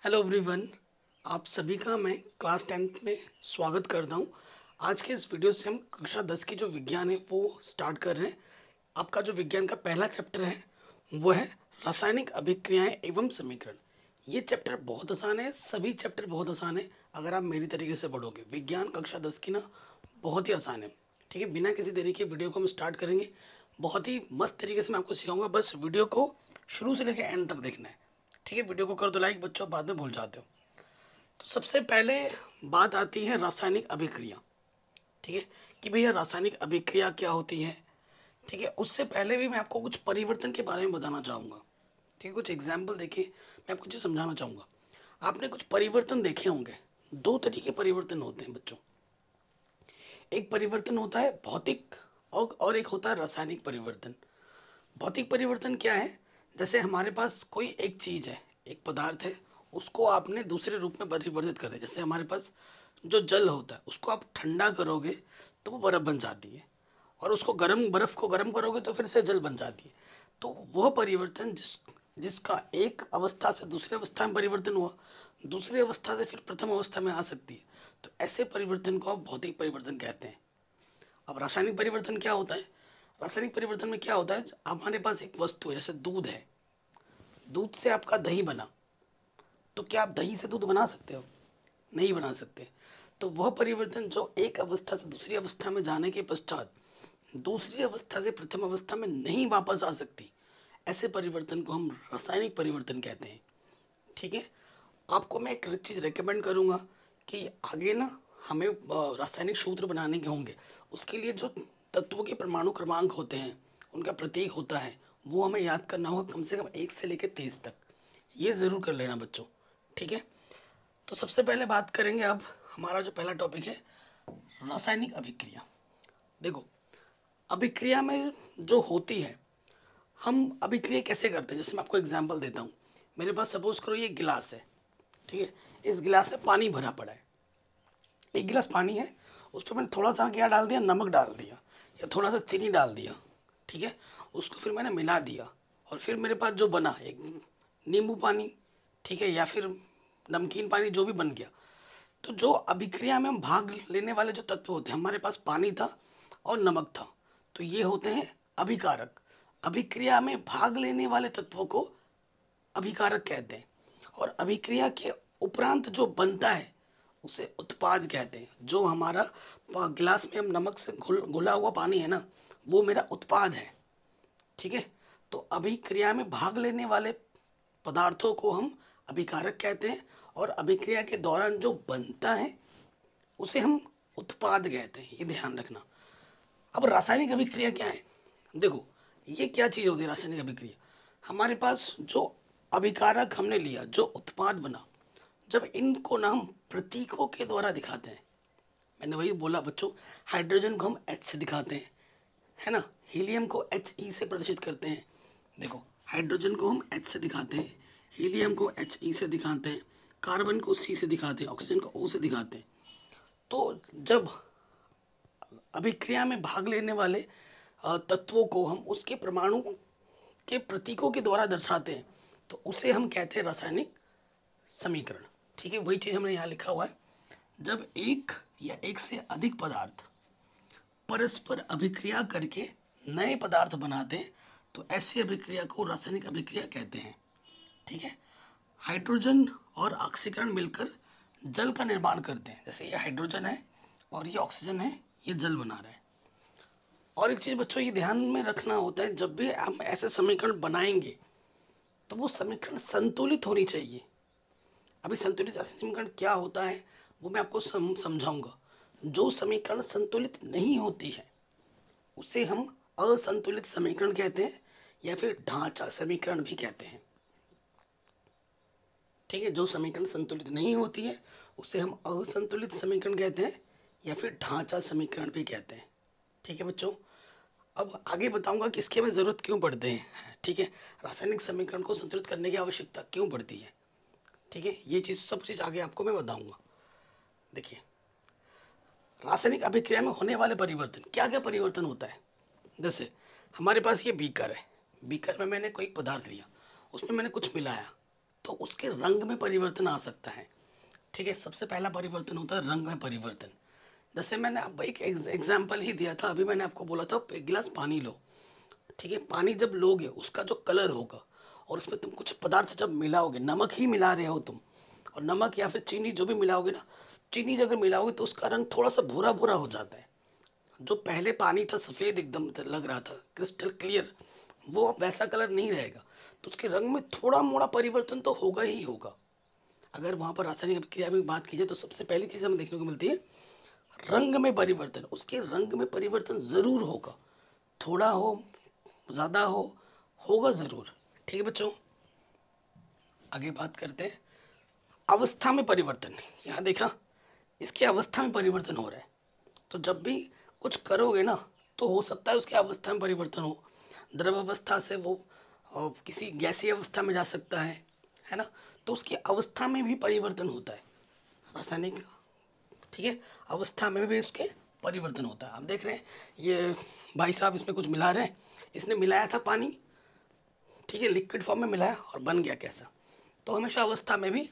Hello everyone, आप सभी का मैं क्लास 10th में स्वागत करता हूं। आज के इस वीडियो से हम कक्षा 10 की जो विज्ञान है वो स्टार्ट कर रहे हैं। आपका जो विज्ञान का पहला चैप्टर है वो है रासायनिक अभिक्रियाएं एवं समीकरण। ये चैप्टर बहुत आसान है, सभी चैप्टर बहुत आसान है अगर आप मेरी तरीके से पढ़ोगे। विज्ञान कक्षा 10 की ना बहुत ही आसान है। ठीक है, बिना किसी देरी के वीडियो को हम स्टार्ट करेंगे। बहुत ही मस्त तरीके से मैं आपको सिखाऊंगा, बस वीडियो को शुरू से लेकर एंड तक देखना है। ठीक है, वीडियो को कर दो लाइक बच्चों, बाद में भूल जाते हो। तो सबसे पहले बात आती है रासायनिक अभिक्रिया। ठीक है, कि भैया रासायनिक अभिक्रिया क्या होती है। ठीक है, उससे पहले भी मैं आपको कुछ परिवर्तन के बारे में बताना चाहूँगा। ठीक है, कुछ एग्जाम्पल देके मैं आपको चीज़ समझाना चाहूँगा। आपने कुछ परिवर्तन देखे होंगे। दो तरीके परिवर्तन होते हैं बच्चों। एक परिवर्तन होता है भौतिक और एक होता है रासायनिक परिवर्तन। भौतिक परिवर्तन क्या है? जैसे हमारे पास कोई एक चीज़ है, एक पदार्थ है, उसको आपने दूसरे रूप में परिवर्तित कर दिया। जैसे हमारे पास जो जल होता है उसको आप ठंडा करोगे तो वो बर्फ़ बन जाती है, और उसको बर्फ़ को गर्म करोगे तो फिर से जल बन जाती है। तो वह परिवर्तन जिसका एक अवस्था से दूसरी अवस्था में परिवर्तन हुआ, दूसरी अवस्था से फिर प्रथम अवस्था में आ सकती है, तो ऐसे परिवर्तन को आप भौतिक परिवर्तन कहते हैं। अब रासायनिक परिवर्तन क्या होता है? रासायनिक परिवर्तन में क्या होता है, हमारे पास एक वस्तु है, जैसे दूध है, दूध से आपका दही बना, तो क्या आप दही से दूध बना सकते हो? नहीं बना सकते। तो वह परिवर्तन जो एक अवस्था से दूसरी अवस्था में जाने के पश्चात दूसरी अवस्था से प्रथम अवस्था में नहीं वापस आ सकती, ऐसे परिवर्तन को हम रासायनिक परिवर्तन कहते हैं। ठीक है, आपको मैं एक चीज़ रेकमेंड करूँगा कि आगे ना हमें रासायनिक सूत्र बनाने के होंगे। उसके लिए जो तत्वों के परमाणु क्रमांक होते हैं, उनका प्रतीक होता है, वो हमें याद करना होगा कम से कम 1 से लेकर 23 तक। ये ज़रूर कर लेना बच्चों। ठीक है, तो सबसे पहले बात करेंगे अब हमारा जो पहला टॉपिक है रासायनिक अभिक्रिया। देखो, अभिक्रिया में जो होती है, हम अभिक्रिया कैसे करते हैं, जैसे मैं आपको एग्जांपल देता हूँ। मेरे पास सपोज करो ये गिलास है। ठीक है, इस गिलास में पानी भरा पड़ा है। एक गिलास पानी है, उस पर मैंने थोड़ा सा क्या डाल दिया, नमक डाल दिया या थोड़ा सा चीनी डाल दिया। ठीक है, उसको फिर मैंने मिला दिया, और फिर मेरे पास जो बना एक नींबू पानी, ठीक है, या फिर नमकीन पानी, जो भी बन गया। तो जो अभिक्रिया में हम भाग लेने वाले जो तत्व होते हैं, हमारे पास पानी था और नमक था, तो ये होते हैं अभिकारक। अभिक्रिया में भाग लेने वाले तत्वों को अभिकारक कहते हैं। और अभिक्रिया के उपरांत जो बनता है उसे उत्पाद कहते हैं। जो हमारा गिलास में हम नमक से घुला हुआ पानी है ना, वो मेरा उत्पाद है। ठीक है, तो अभिक्रिया में भाग लेने वाले पदार्थों को हम अभिकारक कहते हैं, और अभिक्रिया के दौरान जो बनता है उसे हम उत्पाद कहते हैं। ये ध्यान रखना। अब रासायनिक अभिक्रिया क्या है? देखो, ये क्या चीज़ होती है रासायनिक अभिक्रिया? हमारे पास जो अभिकारक हमने लिया, जो उत्पाद बना, जब इनको ना हम प्रतीकों के द्वारा दिखाते हैं, मैंने वही बोला बच्चों, हाइड्रोजन को हम H से दिखाते हैं, है ना, हीलियम को He से प्रदर्शित करते हैं। देखो, हाइड्रोजन को हम H से दिखाते हैं, हीलियम को He से दिखाते हैं, कार्बन को C से दिखाते हैं, ऑक्सीजन को O से दिखाते हैं। तो जब अभिक्रिया में भाग लेने वाले तत्वों को हम उसके परमाणु के प्रतीकों के द्वारा दर्शाते हैं, तो उसे हम कहते हैं रासायनिक समीकरण। ठीक है, वही चीज़ हमने यहाँ लिखा हुआ है। जब एक या एक से अधिक पदार्थ परस्पर अभिक्रिया करके नए पदार्थ बनाते हैं, तो ऐसी अभिक्रिया को रासायनिक अभिक्रिया कहते हैं। ठीक है, हाइड्रोजन और ऑक्सीकरण मिलकर जल का निर्माण करते हैं। जैसे ये हाइड्रोजन है और ये ऑक्सीजन है, ये जल बना रहा है। और एक चीज़ बच्चों ये ध्यान में रखना होता है, जब भी हम ऐसे समीकरण बनाएंगे तो वो समीकरण संतुलित होनी चाहिए। अभी संतुलित समीकरण क्या होता है वो मैं आपको समझाऊंगा। जो समीकरण संतुलित नहीं होती है उसे हम असंतुलित समीकरण कहते हैं, या फिर ढांचा समीकरण भी कहते हैं। ठीक है, जो समीकरण संतुलित नहीं होती है उसे हम असंतुलित समीकरण कहते हैं, या फिर ढांचा समीकरण भी कहते हैं। ठीक है बच्चों, अब आगे बताऊंगा कि इसकी हमें ज़रूरत क्यों पड़ती है। ठीक है, रासायनिक समीकरण को संतुलित करने की आवश्यकता क्यों पड़ती है। ठीक है, ये चीज़ सब चीज़ आगे आपको मैं बताऊंगा। देखिए, रासायनिक अभिक्रिया में होने वाले परिवर्तन, क्या क्या परिवर्तन होता है। जैसे हमारे पास ये बीकर है, बीकर में मैंने कोई पदार्थ लिया, उसमें मैंने कुछ मिलाया, तो उसके रंग में परिवर्तन आ सकता है। ठीक है, सबसे पहला परिवर्तन होता है रंग में परिवर्तन। जैसे मैंने अब एक एग्जाम्पल ही दिया था, अभी मैंने आपको बोला था एक गिलास पानी लो। ठीक है, पानी जब लोगे उसका जो कलर होगा, और उसमें तुम कुछ पदार्थ जब मिलाओगे, नमक ही मिला रहे हो तुम, और नमक या फिर चीनी जो भी मिलाओगे ना, चीनी अगर मिलाओगे तो उसका रंग थोड़ा सा भूरा भूरा हो जाता है। जो पहले पानी था सफ़ेद एकदम लग रहा था क्रिस्टल क्लियर, वो अब वैसा कलर नहीं रहेगा। तो उसके रंग में थोड़ा मोड़ा परिवर्तन तो होगा ही होगा। अगर वहाँ पर रासायनिक अभिक्रिया में बात की जाए तो सबसे पहली चीज़ हमें देखने को मिलती है रंग में परिवर्तन। उसके रंग में परिवर्तन ज़रूर होगा, थोड़ा हो ज़्यादा हो, होगा ज़रूर। ठीक है बच्चों, आगे बात करते हैं अवस्था में परिवर्तन। यहाँ देखा, इसकी अवस्था में परिवर्तन हो रहा है। तो जब भी कुछ करोगे ना, तो हो सकता है उसकी अवस्था में परिवर्तन हो। द्रव अवस्था से वो किसी गैसीय अवस्था में जा सकता है ना। तो उसकी अवस्था में भी परिवर्तन होता है रासायनिक। ठीक है, अवस्था में भी उसके परिवर्तन होता है। आप देख रहे हैं ये भाई साहब इसमें कुछ मिला रहे हैं, इसने मिलाया था पानी, ठीक है, लिक्विड फॉर्म में मिलाया और बन गया कैसा। तो हमेशा अवस्था में भी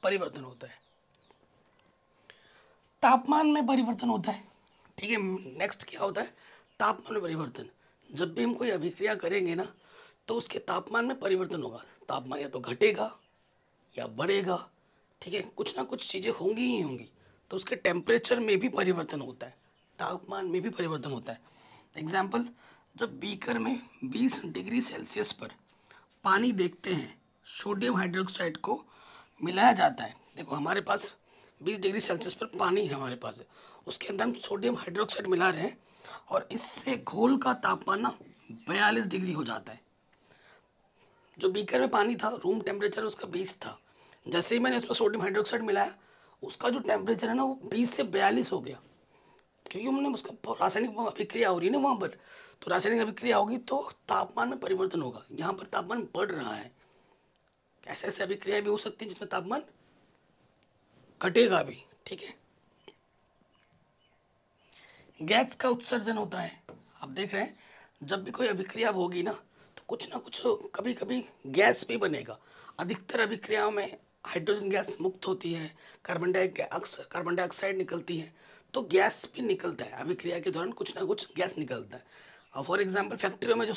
परिवर्तन होता है। तापमान में परिवर्तन होता है। ठीक है, नेक्स्ट क्या होता है, तापमान में परिवर्तन। जब भी हम कोई अभिक्रिया करेंगे ना, तो उसके तापमान में परिवर्तन होगा। तापमान या तो घटेगा या बढ़ेगा। ठीक है, कुछ ना कुछ चीज़ें होंगी ही होंगी। तो उसके टेम्परेचर में भी परिवर्तन होता है, तापमान में भी परिवर्तन होता है। एग्जाम्पल, जब बीकर में 20 डिग्री सेल्सियस पर पानी देखते हैं, सोडियम हाइड्रोक्साइड को मिलाया जाता है। देखो हमारे पास 20 डिग्री सेल्सियस पर पानी है हमारे पास है, उसके अंदर हम सोडियम हाइड्रोक्साइड मिला रहे हैं, और इससे घोल का तापमान ना 42 डिग्री हो जाता है। जो बीकर में पानी था, रूम टेम्परेचर उसका 20 था। जैसे ही मैंने उसमें सोडियम हाइड्रोक्साइड मिलाया, उसका जो टेम्परेचर है ना, वो 20 से 42 हो गया। क्योंकि हमने उसका रासायनिक अभिक्रिया हो रही है ना वहाँ पर, तो रासायनिक अभिक्रिया होगी तो तापमान में परिवर्तन होगा। यहाँ पर तापमान बढ़ रहा है। ऐसे ऐसे अभिक्रिया भी हो सकती है जिसमें तापमान घटेगा भी। ठीक है, गैस का उत्सर्जन होता है। आप देख रहे हैं जब भी कोई अभिक्रिया होगी ना, तो कुछ ना कुछ कभी कभी गैस भी बनेगा। अधिकतर अभिक्रियाओं में हाइड्रोजन गैस मुक्त होती है, कार्बन डाइऑक्साइड निकलती है, तो गैस भी निकलता है अभिक्रिया के दौरान, कुछ ना कुछ गैस निकलता है। और फॉर एग्जांपल फैक्ट्रियों में जो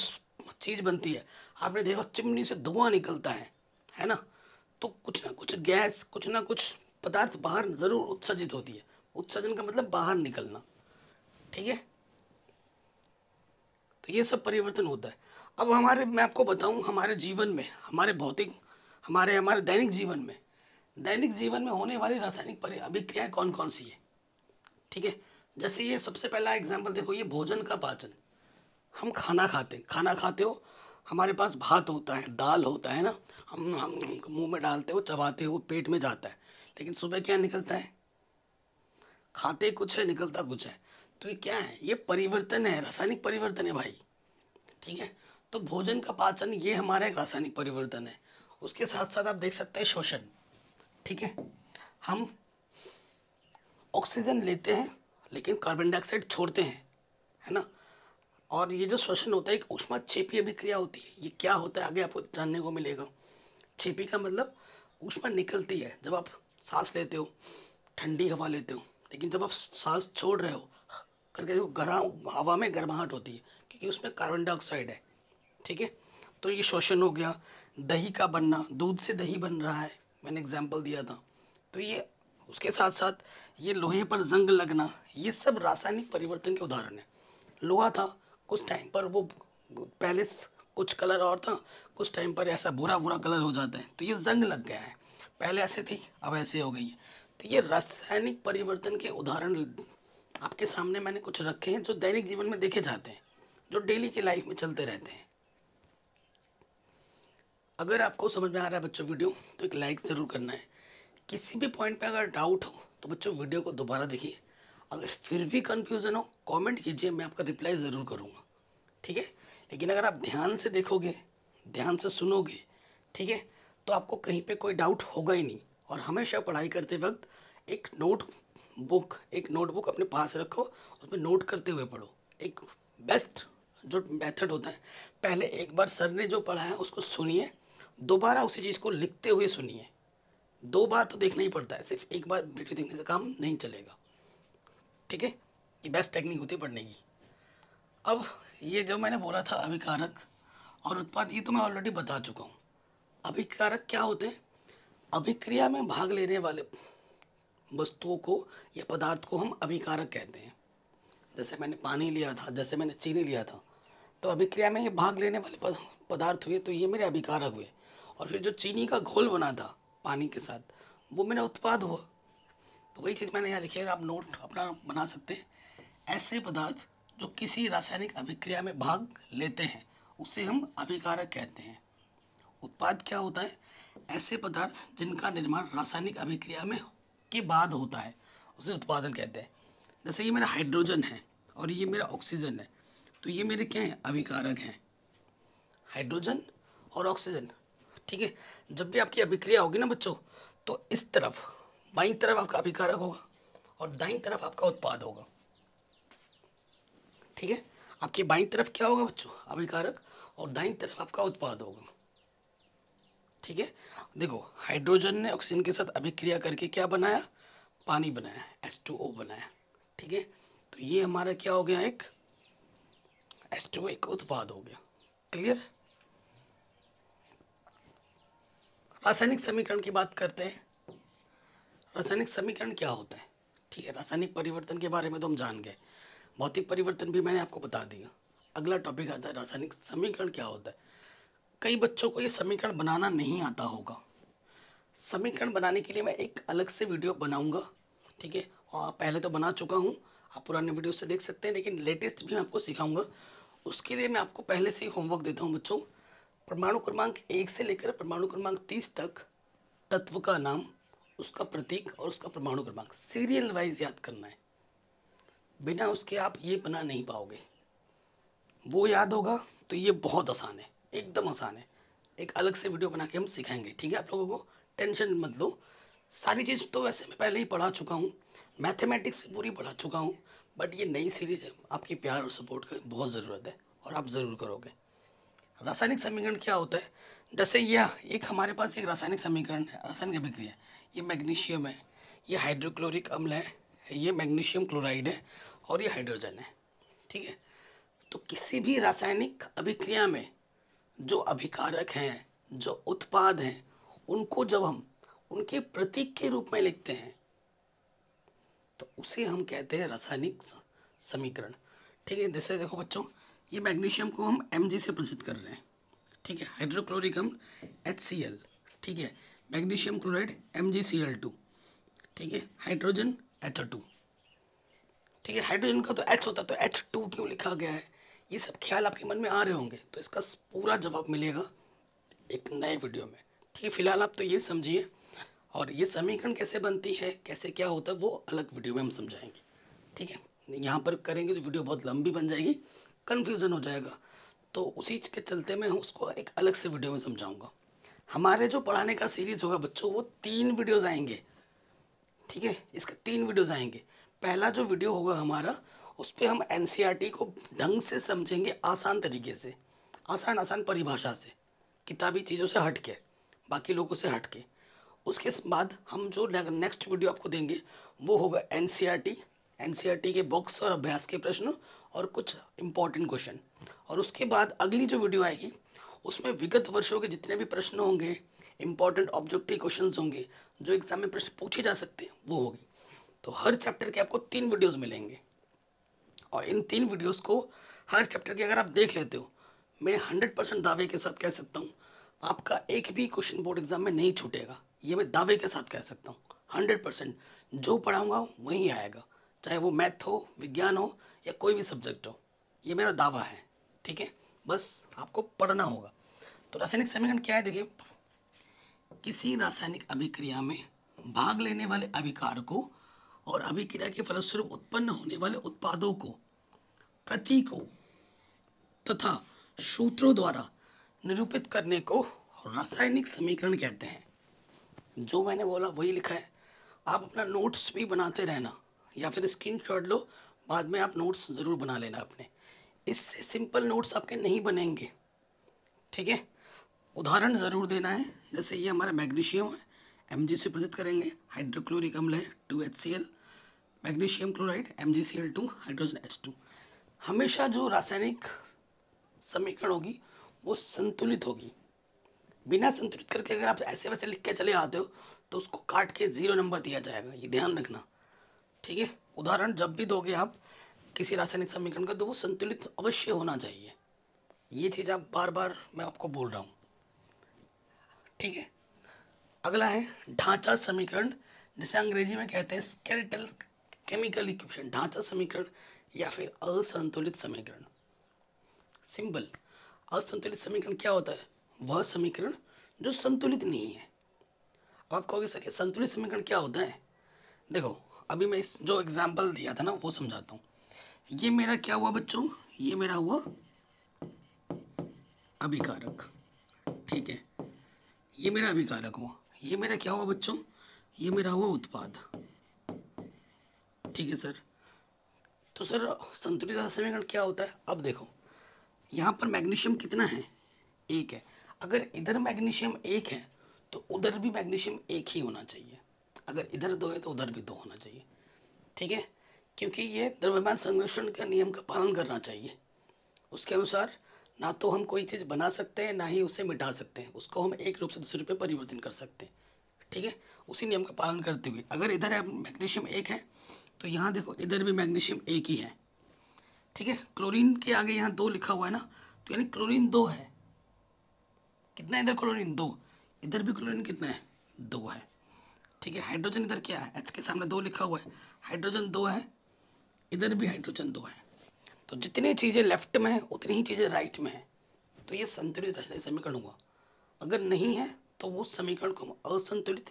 चीज़ बनती है, आपने देखा चिमनी से धुआं निकलता है ना। तो कुछ ना कुछ गैस, कुछ ना कुछ पदार्थ बाहर ज़रूर उत्सर्जित होती है। उत्सर्जन का मतलब बाहर निकलना। ठीक है, तो ये सब परिवर्तन होता है। अब मैं आपको बताऊं, हमारे जीवन में, हमारे भौतिक, हमारे हमारे दैनिक जीवन में होने वाली रासायनिक अभिक्रियाएं कौन कौन सी है। ठीक है, जैसे ये सबसे पहला एग्जाम्पल देखो, ये भोजन का पाचन। हम खाना खाते हो, हमारे पास भात होता है, दाल होता है ना, हम मुंह में डालते हो, चबाते हो, पेट में जाता है। लेकिन सुबह क्या निकलता है, खाते कुछ है निकलता कुछ है। तो ये क्या है, ये परिवर्तन है, रासायनिक परिवर्तन है भाई। ठीक है, तो भोजन का पाचन ये हमारा एक रासायनिक परिवर्तन है। उसके साथ साथ आप देख सकते हैं श्वसन। ठीक है, हम ऑक्सीजन लेते हैं लेकिन कार्बन डाइऑक्साइड छोड़ते हैं, है ना। और ये जो श्वसन होता है एक ऊष्माक्षेपी अभिक्रिया होती है। ये क्या होता है आगे आपको जानने को मिलेगा। क्षेपी का मतलब ऊष्मा निकलती है जब आप सांस लेते हो, ठंडी हवा लेते हो, लेकिन जब आप सांस छोड़ रहे हो करके देखो, गर्म हवा में गर्माहट होती है क्योंकि उसमें कार्बन डाइऑक्साइड है। ठीक है, तो ये श्वसन हो गया। दही का बनना, दूध से दही बन रहा है, मैंने एग्जाम्पल दिया था। तो ये उसके साथ साथ ये लोहे पर जंग लगना, ये सब रासायनिक परिवर्तन के उदाहरण है। लोहा था, कुछ टाइम पर वो पहले कुछ कलर और था, कुछ टाइम पर ऐसा बुरा बुरा कलर हो जाता है, तो ये जंग लग गया है। पहले ऐसे थी, अब ऐसे हो गई है। तो ये रासायनिक परिवर्तन के उदाहरण आपके सामने मैंने कुछ रखे हैं जो दैनिक जीवन में देखे जाते हैं, जो डेली की लाइफ में चलते रहते हैं। अगर आपको समझ में आ रहा है बच्चों वीडियो, तो एक लाइक ज़रूर करना है। किसी भी पॉइंट पे अगर डाउट हो तो बच्चों वीडियो को दोबारा देखिए। अगर फिर भी कन्फ्यूज़न हो कमेंट कीजिए, मैं आपका रिप्लाई ज़रूर करूँगा। ठीक है, लेकिन अगर आप ध्यान से देखोगे, ध्यान से सुनोगे, ठीक है, तो आपको कहीं पे कोई डाउट होगा ही नहीं। और हमेशा पढ़ाई करते वक्त एक नोटबुक अपने पास रखो, उसमें नोट करते हुए पढ़ो। एक बेस्ट जो मेथड होता है, पहले एक बार सर ने जो पढ़ाया उसको सुनिए, दोबारा उसी चीज़ को लिखते हुए सुनिए। 2 बार तो देखना ही पड़ता है, सिर्फ एक बार वीडियो देखने से काम नहीं चलेगा। ठीक है, ये बेस्ट टेक्निक होती है पढ़ने की। अब ये जो मैंने बोला था अभिकारक और उत्पाद, ये तो मैं ऑलरेडी बता चुका हूँ। अभिकारक क्या होते हैं? अभिक्रिया में भाग लेने वाले वस्तुओं को या पदार्थ को हम अभिकारक कहते हैं। जैसे मैंने पानी लिया था, जैसे मैंने चीनी लिया था, तो अभिक्रिया में ये भाग लेने वाले पदार्थ हुए, तो ये मेरे अभिकारक हुए। और फिर जो चीनी का घोल बना था पानी के साथ, वो मेरा उत्पाद हुआ। तो वही चीज़ मैंने यहाँ लिखी है, आप नोट अपना बना सकते हैं। ऐसे पदार्थ जो किसी रासायनिक अभिक्रिया में भाग लेते हैं उसे हम अभिकारक कहते हैं। उत्पाद क्या होता है? ऐसे पदार्थ जिनका निर्माण रासायनिक अभिक्रिया में के बाद होता है उसे उत्पादन कहते हैं। जैसे ये मेरा हाइड्रोजन है और ये मेरा ऑक्सीजन है, तो ये मेरे क्या हैं? अभिकारक हैं, हाइड्रोजन और ऑक्सीजन। ठीक है, जब भी आपकी अभिक्रिया होगी ना बच्चों, तो इस तरफ बाईं तरफ आपका अभिकारक होगा और दाईं तरफ आपका उत्पाद होगा। ठीक है, आपकी बाईं तरफ क्या होगा बच्चों? अभिकारक, और दाईं तरफ आपका उत्पाद होगा। ठीक है, देखो हाइड्रोजन ने ऑक्सीजन के साथ अभिक्रिया करके क्या बनाया? पानी बनाया, H2O बनाया। ठीक है, तो ये हमारा क्या हो गया? एक H2O एक उत्पाद हो गया। क्लियर? रासायनिक समीकरण की बात करते हैं। रासायनिक समीकरण क्या होता है? ठीक है, रासायनिक परिवर्तन के बारे में तो हम जान गए, भौतिक परिवर्तन भी मैंने आपको बता दिया। अगला टॉपिक आता है रासायनिक समीकरण क्या होता है। कई बच्चों को ये समीकरण बनाना नहीं आता होगा। समीकरण बनाने के लिए मैं एक अलग से वीडियो बनाऊंगा। ठीक है, और पहले तो बना चुका हूँ, आप पुराने वीडियो से देख सकते हैं, लेकिन लेटेस्ट भी मैं आपको सिखाऊंगा। उसके लिए मैं आपको पहले से ही होमवर्क देता हूँ बच्चों। परमाणु क्रमांक 1 से लेकर परमाणु क्रमांक 30 तक तत्व का नाम, उसका प्रतीक और उसका परमाणु क्रमांक सीरियल वाइज याद करना है। बिना उसके आप ये बना नहीं पाओगे। वो याद होगा तो ये बहुत आसान है, एकदम आसान है। एक अलग से वीडियो बना के हम सिखाएंगे। ठीक है, आप लोगों को टेंशन मत लो। सारी चीज़ तो वैसे मैं पहले ही पढ़ा चुका हूँ, मैथमेटिक्स भी पूरी पढ़ा चुका हूँ, बट ये नई सीरीज है, आपकी प्यार और सपोर्ट की बहुत ज़रूरत है और आप ज़रूर करोगे। रासायनिक समीकरण क्या होता है? जैसे यह एक हमारे पास एक रासायनिक समीकरण है, रासायनिक अभिक्रिया। ये मैग्नीशियम है, ये हाइड्रोक्लोरिक अम्ल है, ये मैग्नीशियम क्लोराइड है और ये हाइड्रोजन है। ठीक है, तो किसी भी रासायनिक अभिक्रिया में जो अभिकारक हैं, जो उत्पाद हैं, उनको जब हम उनके प्रतीक के रूप में लिखते हैं तो उसे हम कहते हैं रासायनिक समीकरण। ठीक है, जैसे देखो बच्चों, ये मैग्नीशियम को हम Mg से प्रसिद्ध कर रहे हैं। ठीक है, हाइड्रोक्लोरिक अम्ल HCl। ठीक है, मैग्नीशियम क्लोराइड MgCl2। ठीक है, हाइड्रोजन HO2। ठीक है, हाइड्रोजन का तो H होता है, तो H2 क्यों लिखा गया है? ये सब ख्याल आपके मन में आ रहे होंगे, तो इसका पूरा जवाब मिलेगा एक नए वीडियो में। ठीक है, फिलहाल आप तो ये समझिए, और ये समीकरण कैसे बनती है, कैसे क्या होता है, वो अलग वीडियो में हम समझाएंगे। ठीक है, यहाँ पर करेंगे तो वीडियो बहुत लंबी बन जाएगी, कन्फ्यूज़न हो जाएगा, तो उसी के चलते मैं उसको एक अलग से वीडियो में समझाऊंगा। हमारे जो पढ़ाने का सीरीज होगा बच्चों, वो 3 वीडियोज़ आएंगे। ठीक है, इसके 3 वीडियोज़ आएंगे। पहला जो वीडियो होगा हमारा, उस पर हम NCERT को ढंग से समझेंगे, आसान तरीके से, आसान परिभाषा से, किताबी चीज़ों से हट के, बाकी लोगों से हट के। उसके बाद हम जो नेक्स्ट वीडियो आपको देंगे वो होगा NCERT के बॉक्स और अभ्यास के प्रश्न और कुछ इम्पॉर्टेंट क्वेश्चन। और उसके बाद अगली जो वीडियो आएगी उसमें विगत वर्षों के जितने भी प्रश्न होंगे, इम्पॉर्टेंट ऑब्जेक्टिव क्वेश्चंस होंगे, जो एग्जाम में प्रश्न पूछे जा सकते हैं, वो होगी। तो हर चैप्टर के आपको 3 वीडियोस मिलेंगे, और इन 3 वीडियोस को हर चैप्टर के अगर आप देख लेते हो, मैं 100% दावे के साथ कह सकता हूँ आपका एक भी क्वेश्चन बोर्ड एग्जाम में नहीं छूटेगा। ये मैं दावे के साथ कह सकता हूँ, 100%। जो पढ़ाऊँगा वही आएगा, चाहे वो मैथ हो, विज्ञान हो या कोई भी सब्जेक्ट हो, ये मेरा दावा है। ठीक है, बस आपको पढ़ना होगा। तो रासायनिक समीकरण क्या है? देखिए, किसी रासायनिक अभिक्रिया में भाग लेने वाले अभिकारकों और अभिक्रिया के फलस्वरूप उत्पन्न होने वाले उत्पादों को प्रतीकों तथा सूत्रों द्वारा निरूपित करने को रासायनिक समीकरण कहते हैं। जो मैंने बोला वही लिखा है, आप अपना नोट्स भी बनाते रहना, या फिर स्क्रीनशॉट लो, बाद में आप नोट्स ज़रूर बना लेना अपने। इससे सिंपल नोट्स आपके नहीं बनेंगे। ठीक है, उदाहरण ज़रूर देना है। जैसे ये हमारा मैग्नीशियम है, Mg से प्रदत्त करेंगे, हाइड्रोक्लोरिक अम्ल है 2HCl, magnesium chloride MgCl2, hydrogen H2। हमेशा जो रासायनिक समीकरण होगी वो संतुलित होगी। बिना संतुलित करके अगर आप ऐसे वैसे लिख के चले आते हो तो उसको काट के 0 नंबर दिया जाएगा, ये ध्यान रखना, ठीक है। उदाहरण जब भी दोगे आप किसी रासायनिक समीकरण का तो वो संतुलित अवश्य होना चाहिए। ये चीज़ आप बार बार मैं आपको बोल रहा हूँ, ठीक है। अगला है ढांचा समीकरण, जिसे अंग्रेजी में कहते हैं स्केलेटल केमिकल इक्वेशन, ढांचा समीकरण या फिर असंतुलित समीकरण। सिंपल, असंतुलित समीकरण क्या होता है? वह समीकरण जो संतुलित नहीं है। अब आप कहोगे सर ये संतुलित समीकरण क्या होता है? देखो अभी मैं इस जो एग्जाम्पल दिया था ना वो समझाता हूँ। ये मेरा क्या हुआ बच्चों? ये मेरा हुआ अभिकारक, ठीक है। ये मेरा अभिकारक हुआ। ये मेरा क्या हुआ बच्चों? ये मेरा हुआ उत्पाद, ठीक है सर। तो सर संतुलित समीकरण क्या होता है? अब देखो यहाँ पर मैग्नीशियम कितना है? 1 है। अगर इधर मैग्नीशियम 1 है तो उधर भी मैग्नीशियम 1 ही होना चाहिए। अगर इधर 2 है तो उधर भी 2 होना चाहिए, ठीक है। क्योंकि ये द्रव्यमान संरक्षण के नियम का पालन करना चाहिए। उसके अनुसार ना तो हम कोई चीज़ बना सकते हैं ना ही उसे मिटा सकते हैं, उसको हम एक रूप से दूसरे रूप में परिवर्तन कर सकते हैं, ठीक है। उसी नियम का पालन करते हुए अगर इधर है मैग्नीशियम 1 है तो यहाँ देखो इधर भी मैग्नीशियम 1 ही है, ठीक है। क्लोरीन के आगे यहाँ 2 लिखा हुआ है ना, तो यानी क्लोरीन 2 है। कितना है इधर? क्लोरीन 2। इधर भी क्लोरीन कितना है? 2 है, ठीक है। हाइड्रोजन इधर क्या है? H के सामने 2 लिखा हुआ है, हाइड्रोजन 2 है, इधर भी हाइड्रोजन 2 है। तो जितनी चीज़ें लेफ्ट में है उतनी ही चीज़ें राइट में है, तो ये संतुलित रासायनिक समीकरण हुआ। अगर नहीं है तो वो समीकरण को हम असंतुलित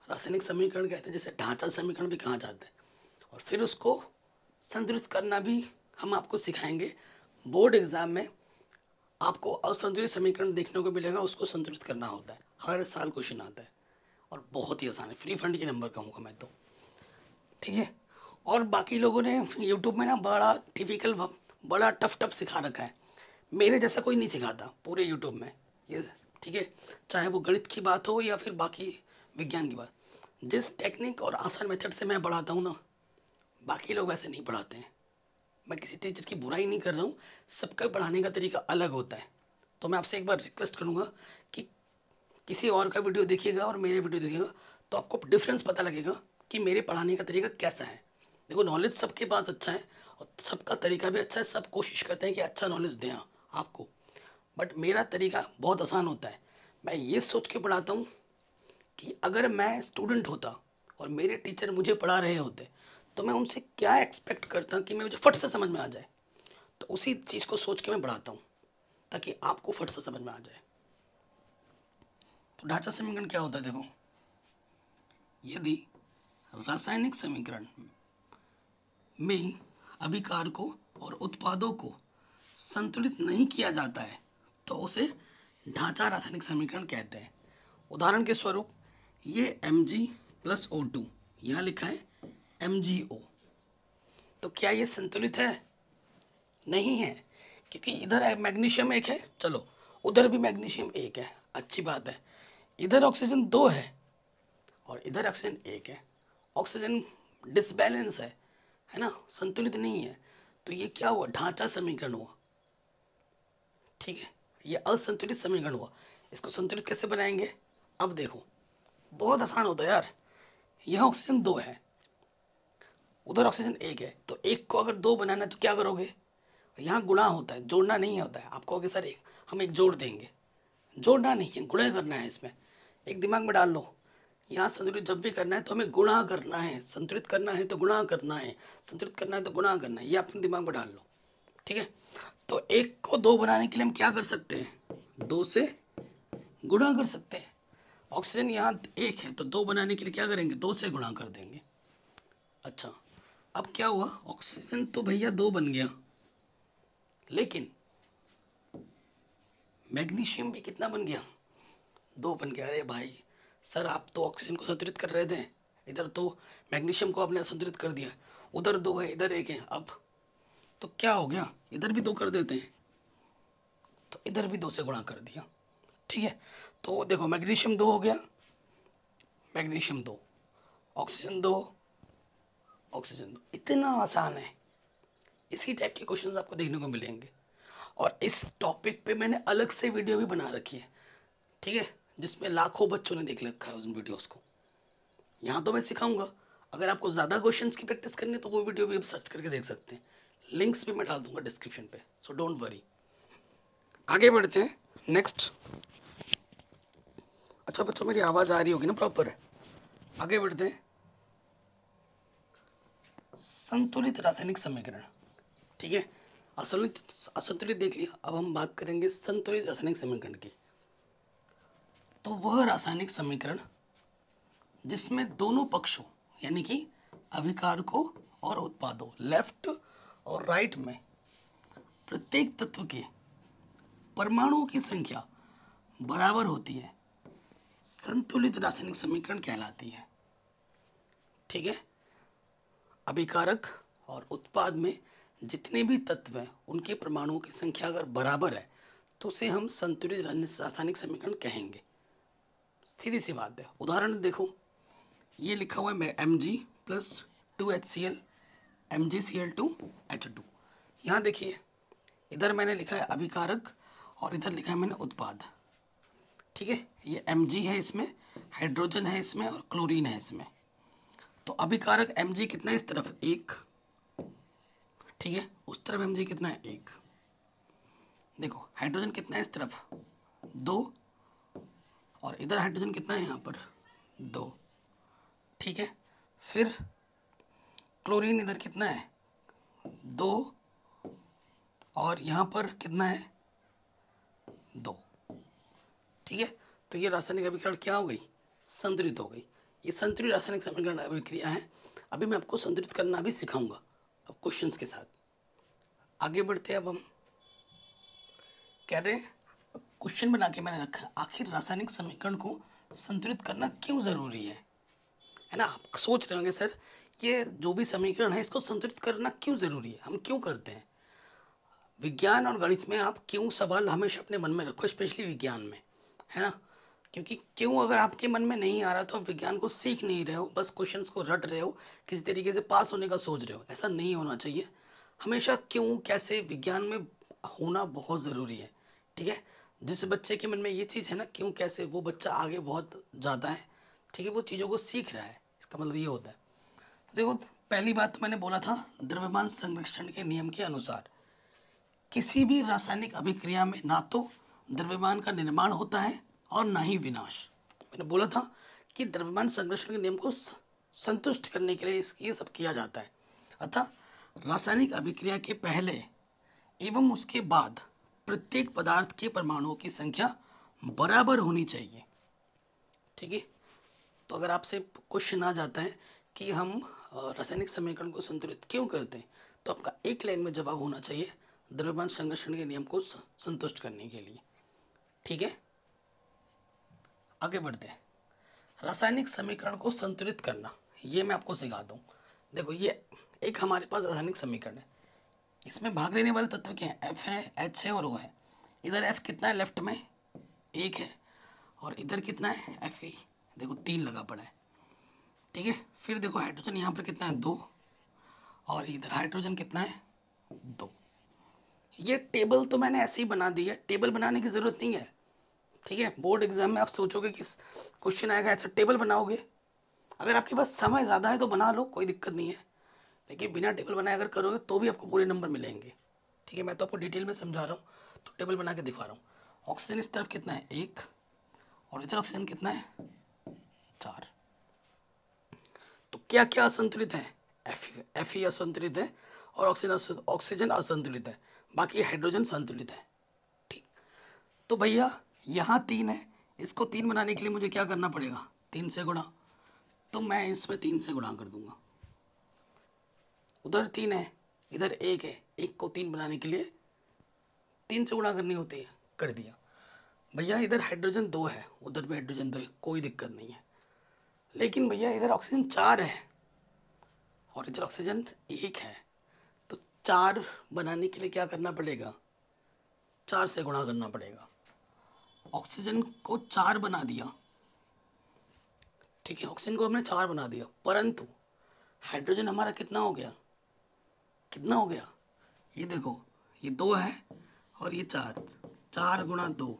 रासायनिक समीकरण कहते हैं, जैसे ढांचा समीकरण भी कहा जाता है। और फिर उसको संतुलित करना भी हम आपको सिखाएंगे। बोर्ड एग्जाम में आपको असंतुलित समीकरण देखने को मिलेगा, उसको संतुलित करना होता है। हर साल क्वेश्चन आता है और बहुत ही आसान है, फ्री फंड के नंबर कहूँगा मैं तो, ठीक है। और बाकी लोगों ने यूट्यूब में ना बड़ा टिपिकल बड़ा टफ सिखा रखा है, मेरे जैसा कोई नहीं सिखाता पूरे यूट्यूब में ये, ठीक है। चाहे वो गणित की बात हो या फिर बाकी विज्ञान की बात, जिस टेक्निक और आसान मेथड से मैं पढ़ाता हूँ ना, बाकी लोग वैसे नहीं पढ़ाते हैं। मैं किसी टीचर की बुराई नहीं कर रहा हूँ, सबका पढ़ाने का तरीका अलग होता है। तो मैं आपसे एक बार रिक्वेस्ट करूँगा कि किसी और का वीडियो देखिएगा और मेरे वीडियो देखिएगा तो आपको डिफरेंस पता लगेगा कि मेरे पढ़ाने का तरीका कैसा है। देखो नॉलेज सबके पास अच्छा है और सबका तरीका भी अच्छा है, सब कोशिश करते हैं कि अच्छा नॉलेज दें आपको, बट मेरा तरीका बहुत आसान होता है। मैं ये सोच के पढ़ाता हूँ कि अगर मैं स्टूडेंट होता और मेरे टीचर मुझे पढ़ा रहे होते तो मैं उनसे क्या एक्सपेक्ट करता कि मैं मुझे फट से समझ में आ जाए, तो उसी चीज़ को सोच के मैं पढ़ाता हूँ ताकि आपको फट से समझ में आ जाए। तो ढांचा समीकरण क्या होता है? देखो यदि रासायनिक समीकरण में अभिकारकों और उत्पादों को संतुलित नहीं किया जाता है तो उसे ढांचा रासायनिक समीकरण कहते हैं। उदाहरण के स्वरूप ये Mg+O2 यहाँ लिखा है MgO, तो क्या ये संतुलित है? नहीं है, क्योंकि इधर मैग्नीशियम 1 है, चलो उधर भी मैग्नीशियम 1 है, अच्छी बात है। इधर ऑक्सीजन 2 है और इधर ऑक्सीजन 1 है, ऑक्सीजन डिसबैलेंस है ना, संतुलित नहीं है। तो ये क्या हुआ? ढांचा समीकरण हुआ, ठीक है। ये असंतुलित समीकरण हुआ। इसको संतुलित कैसे बनाएंगे? अब देखो बहुत आसान होता है यार। यहाँ ऑक्सीजन 2 है, उधर ऑक्सीजन 1 है, तो 1 को अगर 2 बनाना है तो क्या करोगे? यहाँ गुणा होता है, जोड़ना नहीं होता है। आप कहोगे सर हम एक जोड़ देंगे, जोड़ना नहीं है, गुणा करना है। इसमें एक दिमाग में डाल लो, यहाँ संतुलित जब भी करना है तो हमें गुणा करना है, संतुलित करना है तो गुणा करना है, संतुलित करना है तो गुणा करना है, ये अपने दिमाग में डाल लो, ठीक है। तो 1 को 2 बनाने के लिए हम क्या कर सकते हैं? 2 से गुणा कर सकते हैं। ऑक्सीजन यहाँ 1 है तो 2 बनाने के लिए क्या करेंगे? 2 से गुणा कर देंगे। अच्छा अब क्या हुआ? ऑक्सीजन तो भैया 2 बन गया, लेकिन मैग्नीशियम भी कितना बन गया? 2 बन गया। अरे भाई सर आप तो ऑक्सीजन को संतुलित कर रहे थे, इधर तो मैग्नीशियम को आपने असंतुलित कर दिया। उधर 2 है इधर 1 है, अब तो क्या हो गया? इधर भी 2 कर देते हैं, तो इधर भी 2 से गुणा कर दिया। ठीक है, तो देखो मैग्नीशियम 2 हो गया, मैग्नीशियम 2, ऑक्सीजन 2, ऑक्सीजन 2। इतना आसान है। इसी टाइप के क्वेश्चंस आपको देखने को मिलेंगे और इस टॉपिक पे मैंने अलग से वीडियो भी बना रखी है, ठीक है, जिसमें लाखों बच्चों ने देख रखा है उन वीडियोस को। यहाँ तो मैं सिखाऊंगा, अगर आपको ज़्यादा क्वेश्चंस की प्रैक्टिस करनी है तो वो वीडियो भी आप सर्च करके देख सकते हैं, लिंक्स भी मैं डाल दूंगा डिस्क्रिप्शन पे, सो डोंट वरी। आगे बढ़ते हैं नेक्स्ट। अच्छा बच्चों, मेरी आवाज़ आ रही होगी ना प्रॉपर? आगे बढ़ते हैं। संतुलित रासायनिक समीकरण, ठीक है, असंतुलित असंतुलित देख लिया, अब हम बात करेंगे संतुलित रासायनिक समीकरण की। तो वह रासायनिक समीकरण जिसमें दोनों पक्षों यानी कि अभिकारकों और उत्पादों, लेफ्ट और राइट में, प्रत्येक तत्व के परमाणुओं की संख्या बराबर होती है, संतुलित रासायनिक समीकरण कहलाती है। ठीक है, अभिकारक और उत्पाद में जितने भी तत्व हैं उनके परमाणुओं की संख्या अगर बराबर है तो उसे हम संतुलित रासायनिक समीकरण कहेंगे। सीधी सी बात है। उदाहरण देखो, ये लिखा हुआ है Mg प्लस 2HCl MgCl2H2। यहाँ देखिए, इधर मैंने लिखा है अभिकारक और इधर लिखा है मैंने उत्पाद। ठीक है, ये Mg है, इसमें हाइड्रोजन है इसमें और क्लोरीन है इसमें। तो अभिकारक Mg कितना है इस तरफ? 1। ठीक है, उस तरफ Mg कितना है? 1। देखो हाइड्रोजन कितना है इस तरफ? 2। और इधर हाइड्रोजन कितना है यहाँ पर? 2। ठीक है, फिर क्लोरीन इधर कितना है? 2। और यहाँ पर कितना है? 2। ठीक है, तो ये रासायनिक अभिकरण क्या हो गई? संतुलित हो गई। ये संतुलित रासायनिक समीकरण अभिक्रिया है। अभी मैं आपको संतुलित करना भी सिखाऊंगा अब क्वेश्चंस के साथ। आगे बढ़ते हैं। अब हम कह रहे हैं, क्वेश्चन बना के मैंने रखा, आखिर रासायनिक समीकरण को संतुलित करना क्यों ज़रूरी है ना? आप सोच रहे होंगे सर, ये जो भी समीकरण है इसको संतुलित करना क्यों ज़रूरी है, हम क्यों करते हैं? विज्ञान और गणित में आप क्यों सवाल हमेशा अपने मन में रखो, स्पेशली विज्ञान में, है ना? क्योंकि क्यों अगर आपके मन में नहीं आ रहा तो आप विज्ञान को सीख नहीं रहे हो, बस क्वेश्चंस को रट रहे हो, किसी तरीके से पास होने का सोच रहे हो। ऐसा नहीं होना चाहिए। हमेशा क्यों कैसे विज्ञान में होना बहुत ज़रूरी है। ठीक है, जिस बच्चे के मन में ये चीज़ है ना क्यों कैसे, वो बच्चा आगे बहुत ज़्यादा है। ठीक है, वो चीज़ों को सीख रहा है, इसका मतलब ये होता है। तो देखो, पहली बात तो मैंने बोला था, द्रव्यमान संरक्षण के नियम के अनुसार किसी भी रासायनिक अभिक्रिया में ना तो द्रव्यमान का निर्माण होता है और ना ही विनाश। मैंने बोला था कि द्रव्यमान संरक्षण के नियम को संतुष्ट करने के लिए ये सब किया जाता है। अतः रासायनिक अभिक्रिया के पहले एवं उसके बाद प्रत्येक पदार्थ के परमाणुओं की संख्या बराबर होनी चाहिए। ठीक है, तो अगर आपसे क्वेश्चन आ जाता है कि हम रासायनिक समीकरण को संतुलित क्यों करते हैं, तो आपका एक लाइन में जवाब होना चाहिए, द्रव्यमान संरक्षण के नियम को संतुष्ट करने के लिए। ठीक है, आगे बढ़ते हैं। रासायनिक समीकरण को संतुलित करना, ये मैं आपको सिखा दूँ। देखो, ये एक हमारे पास रासायनिक समीकरण है, इसमें भाग लेने वाले तत्व क्या हैं? F है, H है और O है। इधर F कितना है लेफ्ट में? 1 है। और इधर कितना है? Fe, देखो 3 लगा पड़ा है। ठीक है, फिर देखो हाइड्रोजन यहाँ पर कितना है? 2। और इधर हाइड्रोजन कितना है? 2। ये टेबल तो मैंने ऐसे ही बना दी है, टेबल बनाने की ज़रूरत नहीं है। ठीक है, बोर्ड एग्जाम में आप सोचोगे कि क्वेश्चन आएगा ऐसा टेबल बनाओगे, अगर आपके पास समय ज़्यादा है तो बना लो, कोई दिक्कत नहीं है। लेकिन बिना टेबल बनाए अगर करोगे तो भी आपको पूरे नंबर मिलेंगे। ठीक है, मैं तो आपको डिटेल में समझा रहा हूँ, तो टेबल बना के दिखा रहा हूँ। ऑक्सीजन इस तरफ कितना है? 1। और इधर ऑक्सीजन कितना है? 4। तो क्या क्या असंतुलित है? Fe असंतुलित है और ऑक्सीजन असंतुलित है, बाकी हाइड्रोजन संतुलित है। ठीक, तो भैया यहाँ 3 है, इसको 3 बनाने के लिए मुझे क्या करना पड़ेगा? 3 से गुणा। तो मैं इसमें 3 से गुणा कर दूंगा। उधर 3 है, इधर 1 है, 1 को 3 बनाने के लिए 3 से गुणा करनी होती है, कर दिया। भैया इधर हाइड्रोजन 2 है, उधर भी हाइड्रोजन 2 है, कोई दिक्कत नहीं है। लेकिन भैया इधर ऑक्सीजन 4 है और इधर ऑक्सीजन 1 है, तो 4 बनाने के लिए क्या करना पड़ेगा? 4 से गुणा करना पड़ेगा। ऑक्सीजन को 4 बना दिया, ठीक है, ऑक्सीजन को हमने 4 बना दिया, परंतु हाइड्रोजन हमारा कितना हो गया, कितना हो गया, ये देखो, ये 2 है और ये 4, 4 गुणा 2,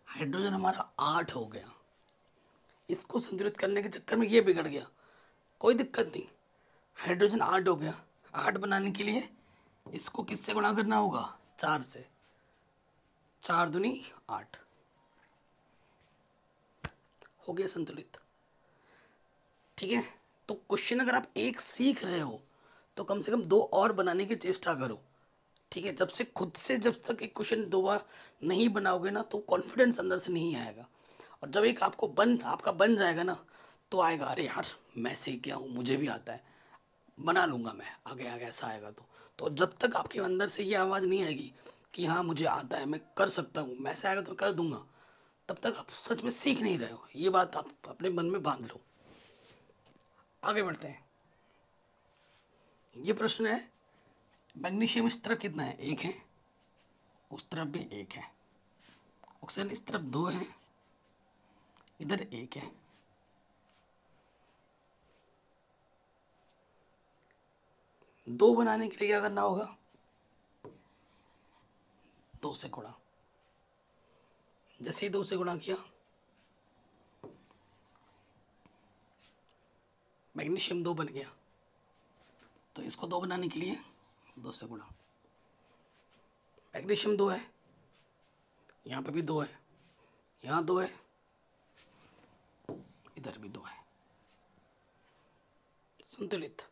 हाइड्रोजन हमारा 8 हो गया। इसको संतुलित करने के चक्कर में ये बिगड़ गया, कोई दिक्कत नहीं, हाइड्रोजन 8 हो गया। 8 बनाने के लिए इसको किससे गुणा करना होगा, 4 से, 4 दूनी 8, हो गया संतुलित, ठीक है। तो क्वेश्चन अगर आप एक सीख रहे हो तो कम से कम 2 और बनाने की चेष्टा करो, ठीक है। जब से खुद से जब तक एक क्वेश्चन 2 बार नहीं बनाओगे ना तो कॉन्फिडेंस अंदर से नहीं आएगा, और जब एक आपका बन जाएगा ना तो आएगा, अरे यार मैं सीख गया हूँ, मुझे भी आता है, बना लूँगा मैं, आगे आगे ऐसा आएगा। तो जब तक आपके अंदर से ये आवाज़ नहीं आएगी कि हाँ मुझे आता है, मैं कर सकता हूँ, मैं ऐसा आएगा तो कर दूंगा, तब तक आप सच में सीख नहीं रहे हो। ये बात आप अपने मन में बांध लो। आगे बढ़ते हैं। ये प्रश्न है, मैग्नीशियम इस तरफ कितना है, 1 है, उस तरफ भी 1 है, ऑक्सीजन इस तरफ 2 है, इधर 1 है, दो बनाने के लिए क्या करना होगा, 2 से गुणा, जैसे ही 2 से गुणा किया मैग्नीशियम 2 बन गया, तो इसको 2 बनाने के लिए 2 से गुणा, मैग्नीशियम 2 है, यहाँ पे भी 2 है, यहाँ 2 है, इधर भी 2 है, संतुलित।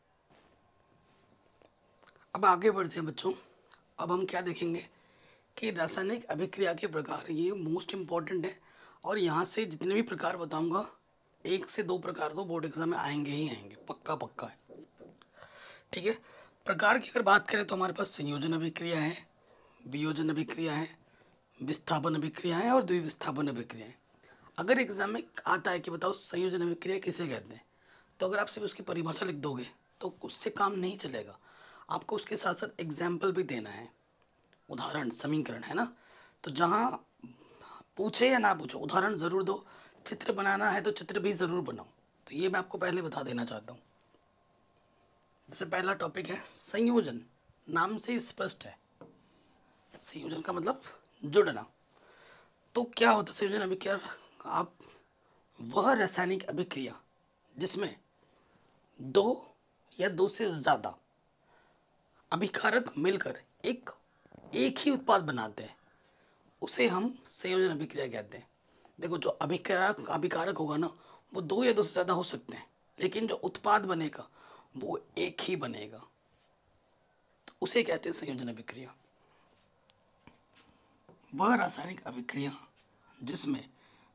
अब आगे बढ़ते हैं बच्चों। अब हम क्या देखेंगे कि रासायनिक अभिक्रिया के प्रकार, ये मोस्ट इम्पॉर्टेंट है, और यहाँ से जितने भी प्रकार बताऊंगा 1 से 2 प्रकार तो बोर्ड एग्जाम में आएंगे ही आएंगे, पक्का पक्का है, ठीक है। प्रकार की अगर बात करें तो हमारे पास संयोजन अभिक्रिया है, वियोजन अभिक्रिया है, विस्थापन अभिक्रिया है और द्विविस्थापन अभिक्रिया है। अगर एग्जाम में आता है कि बताओ संयोजन अभिक्रिया किसे कहते हैं, तो अगर आप सिर्फ उसकी परिभाषा लिख दोगे तो उससे काम नहीं चलेगा, आपको उसके साथ साथ एग्जाम्पल भी देना है, उदाहरण समीकरण, है ना। तो जहाँ पूछे या ना पूछो उदाहरण ज़रूर दो, चित्र बनाना है तो चित्र भी ज़रूर बनाओ। तो ये मैं आपको पहले बता देना चाहता हूँ। जैसे पहला टॉपिक है संयोजन, नाम से स्पष्ट है, संयोजन का मतलब जुड़ना। तो क्या होता है संयोजन अभिक्रिया, आप वह रासायनिक अभिक्रिया जिसमें 2 या 2 से ज़्यादा अभिकारक मिलकर एक ही उत्पाद बनाते हैं, उसे हम संयोजन अभिक्रिया कहते हैं। देखो जो अभिकारक होगा ना वो 2 या 2 से ज़्यादा हो सकते हैं, लेकिन जो उत्पाद बनेगा वो एक ही बनेगा, तो उसे कहते हैं संयोजन अभिक्रिया। वह रासायनिक अभिक्रिया जिसमें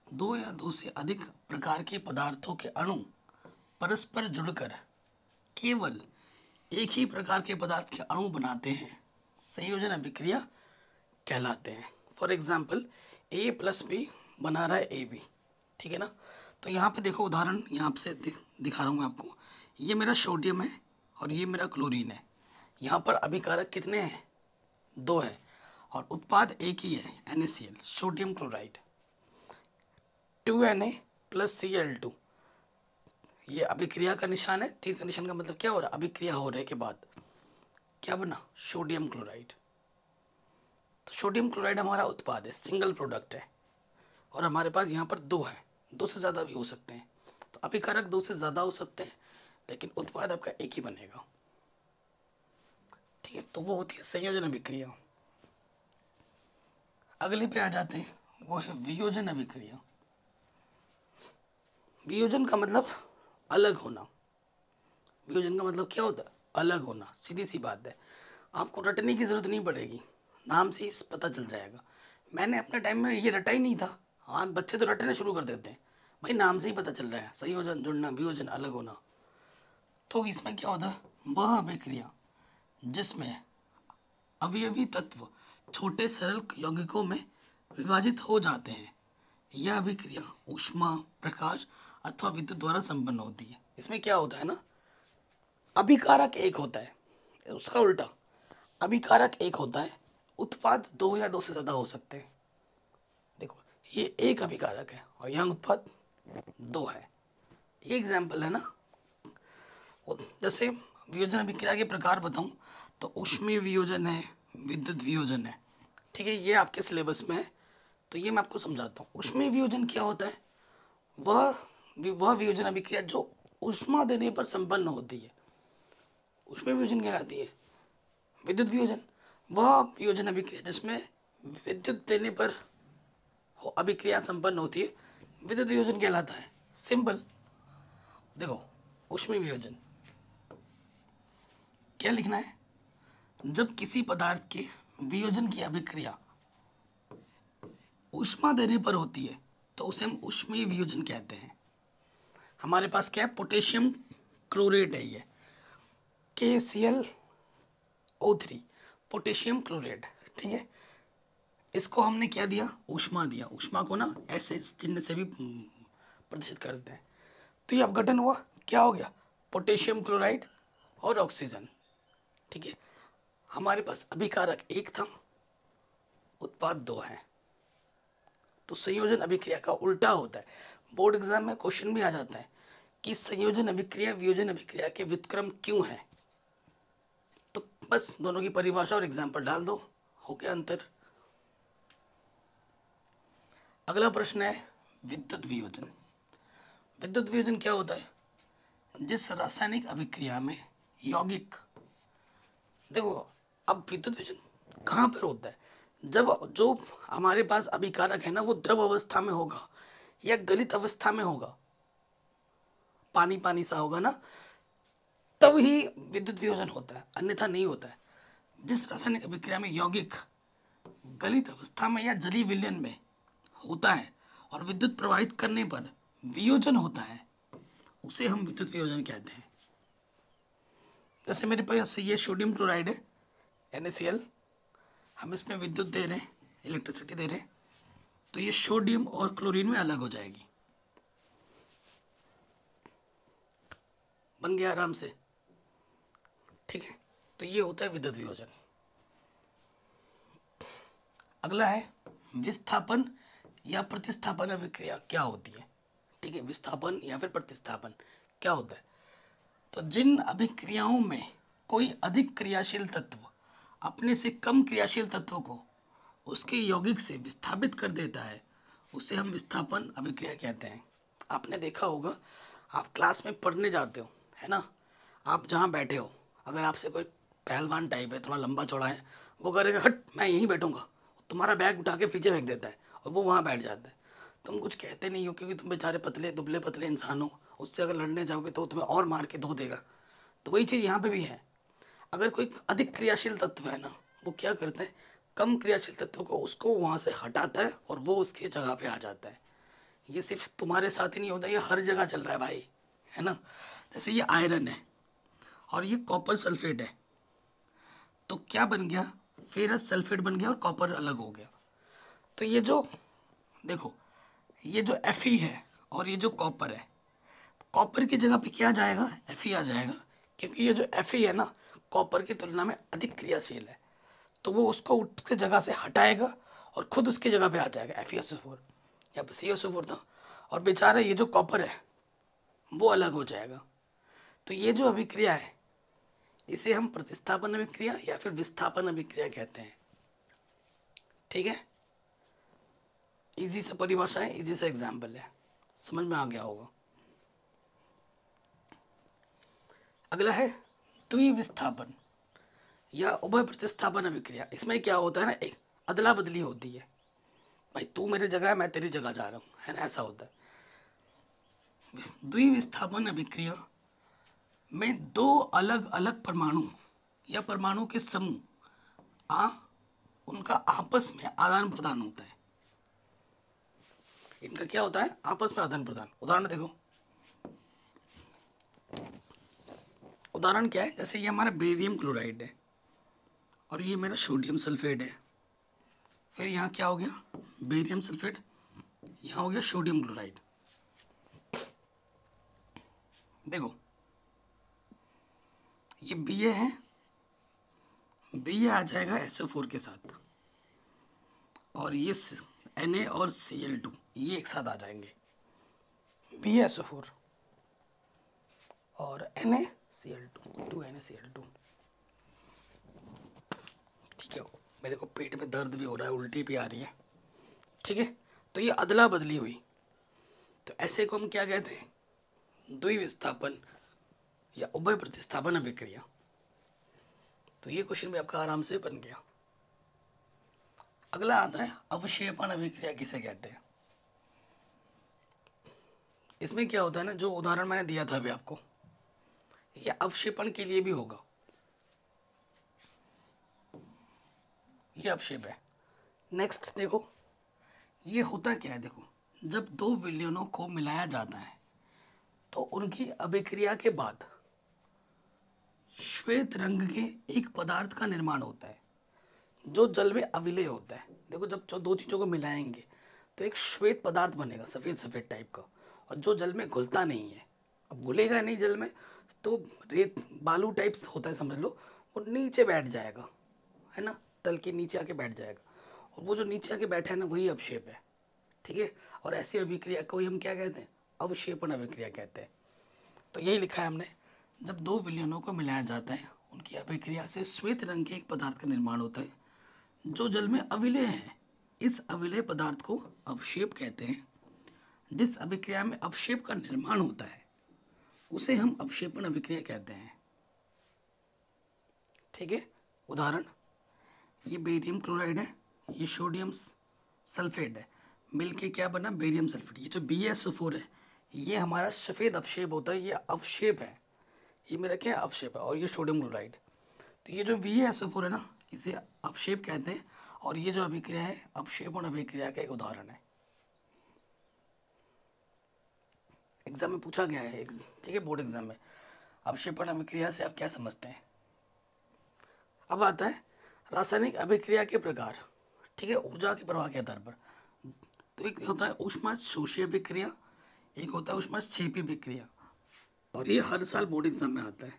2 या 2 से अधिक प्रकार के पदार्थों के अणु परस्पर जुड़कर केवल एक ही प्रकार के पदार्थ के अणु बनाते हैं, संयोजन अभिक्रिया कहलाते हैं। For example A plus B बना रहा है AB, ठीक है ना। तो यहाँ पे देखो उदाहरण यहाँ से दिखा रहा हूँ मैं आपको, ये मेरा सोडियम है और ये मेरा क्लोरीन है। यहाँ पर अभिकारक कितने हैं, 2 है, और उत्पाद एक ही है, NaCl, sodium chloride. 2Na plus Cl2, ये अभिक्रिया का निशान है। तीर का निशान का मतलब क्या हो रहा है, अभिक्रिया होने के बाद क्या बना, सोडियम क्लोराइड। तो सोडियम क्लोराइड हमारा उत्पाद है, सिंगल प्रोडक्ट है, और हमारे पास यहाँ पर 2 है, 2 से ज़्यादा भी हो सकते हैं। तो अभिकारक 2 से ज़्यादा हो सकते हैं, लेकिन उत्पाद आपका एक ही बनेगा, ठीक है। तो वो होती है संयोजन अभिक्रिया। अगले पे आ जाते हैं, वो है वियोजन अभिक्रिया। वियोजन का मतलब अलग होना। वियोजन का मतलब क्या होता है, अलग होना, सीधी सी बात है, आपको रटने की जरूरत नहीं पड़ेगी, नाम से ही पता चल जाएगा। मैंने अपने टाइम में ये रटा ही नहीं था, हाँ बच्चे तो रटने शुरू कर देते हैं, भाई नाम से ही पता चल रहा है, संयोजन, जुड़ना, वियोजन, अलग होना। तो इसमें क्या होता है, वह अभिक्रिया जिसमें अवयवी तत्व छोटे सरल यौगिकों में विभाजित हो जाते हैं, यह अभिक्रिया ऊष्मा, प्रकाश अथवा विद्युत द्वारा संपन्न होती है। इसमें क्या होता है ना, अभिकारक एक होता है, उसका उल्टा, अभिकारक एक होता है, उत्पाद 2 या 2 से ज़्यादा हो सकते हैं। देखो ये एक अभिकारक है और यहाँ उत्पाद 2 है। ये एग्जाम्पल है ना। जैसे वियोजन अभिक्रिया के प्रकार बताऊं तो ऊष्मीय वियोजन है, विद्युत वियोजन है, ठीक है, ये आपके सिलेबस में है, तो ये मैं आपको समझाता हूँ। ऊष्मीय वियोजन क्या होता है? वह वियोजन अभिक्रिया जो ऊष्मा देने पर संपन्न होती है, ऊष्मीय वियोजन कहलाती है। विद्युत वियोजन वह वियोजन अभिक्रिया जिसमें विद्युत देने पर अभिक्रिया संपन्न होती है, विद्युत वियोजन कहलाता है। सिंपल। देखो ऊष्मीय वियोजन क्या लिखना है? जब किसी पदार्थ के वियोजन की अभिक्रिया ऊष्मा देने पर होती है तो उसे हम ऊष्मीय वियोजन कहते हैं। हमारे पास क्या है? पोटेशियम क्लोरेट है, ये KClO3 पोटेशियम क्लोरेट, ठीक है। इसको हमने क्या दिया? ऊष्मा दिया। ऊष्मा को ना ऐसे चिन्ह से भी प्रदर्शित करते हैं। तो ये अपघटन हुआ, क्या हो गया? पोटेशियम क्लोराइड और ऑक्सीजन, ठीक है। हमारे पास अभिकारक 1 था, उत्पाद 2 है। तो संयोजन अभिक्रिया का उल्टा होता है। बोर्ड एग्जाम में क्वेश्चन भी आ जाता है कि संयोजन अभिक्रिया वियोजन अभिक्रिया के व्युत्क्रम क्यों है। तो बस दोनों की परिभाषा और एग्जाम्पल डाल दो, हो गया अंतर। अगला प्रश्न है विद्युत वियोजन। विद्युत वियोजन क्या होता है? जिस रासायनिक अभिक्रिया में यौगिक, देखो अब विद्युत वियोजन कहाँ पर होता है? जब जो हमारे पास अभिकारक है ना वो द्रव अवस्था में होगा या गलित अवस्था में होगा, पानी पानी सा होगा ना, तब ही विद्युत वियोजन होता है, अन्यथा नहीं होता है। जिस रासायनिक अभिक्रिया में यौगिक गलित अवस्था में या जलीय विलयन में होता है और विद्युत प्रवाहित करने पर वियोजन होता है, उसे हम विद्युत वियोजन कहते हैं। जैसे मेरे पास ये सोडियम क्लोराइड है NaCl, हम इसमें विद्युत दे रहे हैं, इलेक्ट्रिसिटी दे रहे हैं, तो ये सोडियम और क्लोरीन में अलग हो जाएगी। बन गया आराम से, ठीक है। तो ये होता है विद्युत वियोजन। अगला है विस्थापन या प्रतिस्थापन अभिक्रिया क्या होती है, ठीक है। विस्थापन या फिर प्रतिस्थापन क्या होता है? तो जिन अभिक्रियाओं में कोई अधिक क्रियाशील तत्व अपने से कम क्रियाशील तत्व को उसके यौगिक से विस्थापित कर देता है, उसे हम विस्थापन अभिक्रिया कहते हैं। आपने देखा होगा, आप क्लास में पढ़ने जाते हो, है ना, आप जहाँ बैठे हो, अगर आपसे कोई पहलवान टाइप है, थोड़ा लंबा चौड़ा है, वो करेगा हट मैं यहीं बैठूंगा, तुम्हारा बैग उठा के पीछे फेंक देता है और वो वहाँ बैठ जाता है। तुम कुछ कहते नहीं हो क्योंकि तुम बेचारे पतले दुबले पतले इंसान हो, उससे अगर लड़ने जाओगे तो तुम्हें और मार के धो देगा। तो वही चीज़ यहाँ पे भी है। अगर कोई अधिक क्रियाशील तत्व है ना, वो क्या करते हैं, कम क्रियाशील तत्व को उसको वहाँ से हटाता है और वो उसकी जगह पे आ जाता है। ये सिर्फ तुम्हारे साथ ही नहीं होता, ये हर जगह चल रहा है भाई, है ना। जैसे ये आयरन है और ये कॉपर सल्फेट है, तो क्या बन गया? फेरस सल्फेट बन गया और कॉपर अलग हो गया। तो ये जो देखो, ये जो Fe है और ये जो कॉपर है, कॉपर की जगह पे क्या जाएगा? Fe आ जाएगा, क्योंकि ये जो Fe है ना कॉपर की तुलना में अधिक क्रियाशील है, तो वो उसको उसके जगह से हटाएगा और खुद उसकी जगह पे आ जाएगा FeSO4, या CaSO4 था, और बेचारा ये जो कॉपर है वो अलग हो जाएगा। तो ये जो अभिक्रिया है इसे हम प्रतिस्थापन अभिक्रिया या फिर विस्थापन अभिक्रिया कहते हैं, ठीक है। इजी सा परिभाषा है, इजी सा एग्जाम्पल है, समझ में आ गया होगा। अगला है द्विविस्थापन या उभय प्रतिस्थापन अभिक्रिया। इसमें क्या होता है ना, एक अदला बदली होती है, भाई तू मेरी जगह है मैं तेरी जगह जा रहा हूँ, है ना, ऐसा होता है। द्विविस्थापन अभिक्रिया में दो अलग अलग परमाणु या परमाणु के समूह उनका आपस में आदान प्रदान होता है। इनका क्या होता है? आपस में आदान प्रदान। उदाहरण देखो, उदाहरण क्या है? जैसे ये हमारा बेरियम क्लोराइड है और ये मेरा सोडियम सल्फेट है, फिर यहाँ क्या हो गया? बेरियम सल्फेट, यहाँ हो गया सोडियम क्लोराइड। देखो ये Ba है, Ba आ जाएगा SO4 के साथ, और ये Na और Cl2 ये एक साथ आ जाएंगे, BaSO4 और NaCl2, 2NaCl2। ठीक है, मेरे को पेट में दर्द भी हो रहा है, उल्टी भी आ रही है। ठीक है, तो ये अदला बदली हुई, तो ऐसे को हम क्या कहते हैं? द्विविस्थापन या उभय प्रतिस्थापन अभिक्रिया। तो ये क्वेश्चन भी आपका आराम से बन गया। अगला आता है अवक्षेपण अभिक्रिया किसे कहते हैं। इसमें क्या होता है ना, जो उदाहरण मैंने दिया था अभी आपको, ये अवक्षेपण के लिए भी होगा। ये अवक्षेप है। नेक्स्ट देखो, ये होता क्या है, देखो जब दो विलयनों को मिलाया जाता है तो उनकी अभिक्रिया के बाद श्वेत रंग के एक पदार्थ का निर्माण होता है जो जल में अविलेय होता है। देखो जब दो चीज़ों को मिलाएंगे तो एक श्वेत पदार्थ बनेगा, सफ़ेद सफ़ेद टाइप का, और जो जल में घुलता नहीं है। अब घुलेगा नहीं जल में तो रेत बालू टाइप्स होता है, समझ लो, वो नीचे बैठ जाएगा, है ना, तल के नीचे आके बैठ जाएगा, और वो जो नीचे आके बैठा है ना वही अवक्षेप है। ठीक है, और ऐसी अभिक्रिया को ही हम क्या कहते हैं? अवक्षेपण अभिक्रिया कहते हैं। तो यही लिखा है हमने, जब दो विलयनों को मिलाया जाता है उनकी अभिक्रिया से श्वेत रंग के एक पदार्थ का निर्माण होता है जो जल में अविलेय है। इस अविलेय पदार्थ को अवक्षेप कहते हैं। जिस अभिक्रिया में अवक्षेप का निर्माण होता है उसे हम अवक्षेपण अभिक्रिया कहते हैं। ठीक है, उदाहरण, ये बेरियम क्लोराइड है, ये सोडियम सल्फेट है, मिलके क्या बना? Barium sulphate. ये जो BaSO4 है ये हमारा सफ़ेद अवक्षेप होता है, ये अवक्षेप है, ये मेरा क्या अवक्षेप है, और ये सोडियम क्लोराइड। तो ये जो BaSO4 है ना, इसे अवक्षेप कहते हैं, और ये जो अभिक्रिया है अवक्षेपण अभिक्रिया का एक उदाहरण है। एग्जाम में पूछा गया है, ठीक है, बोर्ड एग्जाम में, अवक्षेपण अभिक्रिया से आप क्या समझते हैं। अब आता है रासायनिक अभिक्रिया के प्रकार। ठीक है, ऊर्जा के प्रवाह के आधार पर। तो एक होता है ऊष्माशोषी अभिक्रिया, एक होता है ऊष्माक्षेपी अभिक्रिया, और ये हर साल बोर्ड एग्जाम में आता है।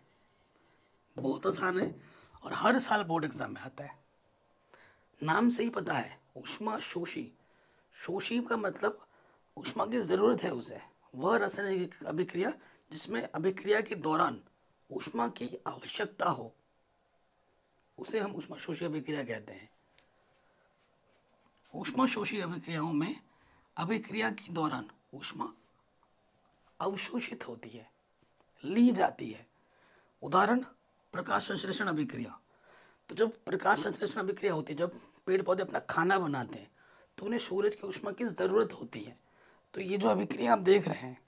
बहुत आसान है और हर साल बोर्ड एग्जाम में आता है। नाम से ही पता है, ऊष्माशोषी। शोषी का मतलब ऊष्मा की ज़रूरत है उसे, वह रासायनिक अभिक्रिया जिसमें अभिक्रिया के दौरान ऊष्मा की आवश्यकता हो उसे हम ऊष्माशोषी अभिक्रिया कहते हैं। ऊष्माशोषी अभिक्रियाओं में अभिक्रिया के दौरान ऊष्मा अवशोषित होती है, ली जाती है। उदाहरण, प्रकाश संश्लेषण अभिक्रिया। तो जब प्रकाश संश्लेषण अभिक्रिया होती है, जब पेड़ पौधे अपना खाना बनाते हैं तो उन्हें सूरज की ऊष्मा की ज़रूरत होती है। तो ये जो अभिक्रिया आप देख रहे हैं,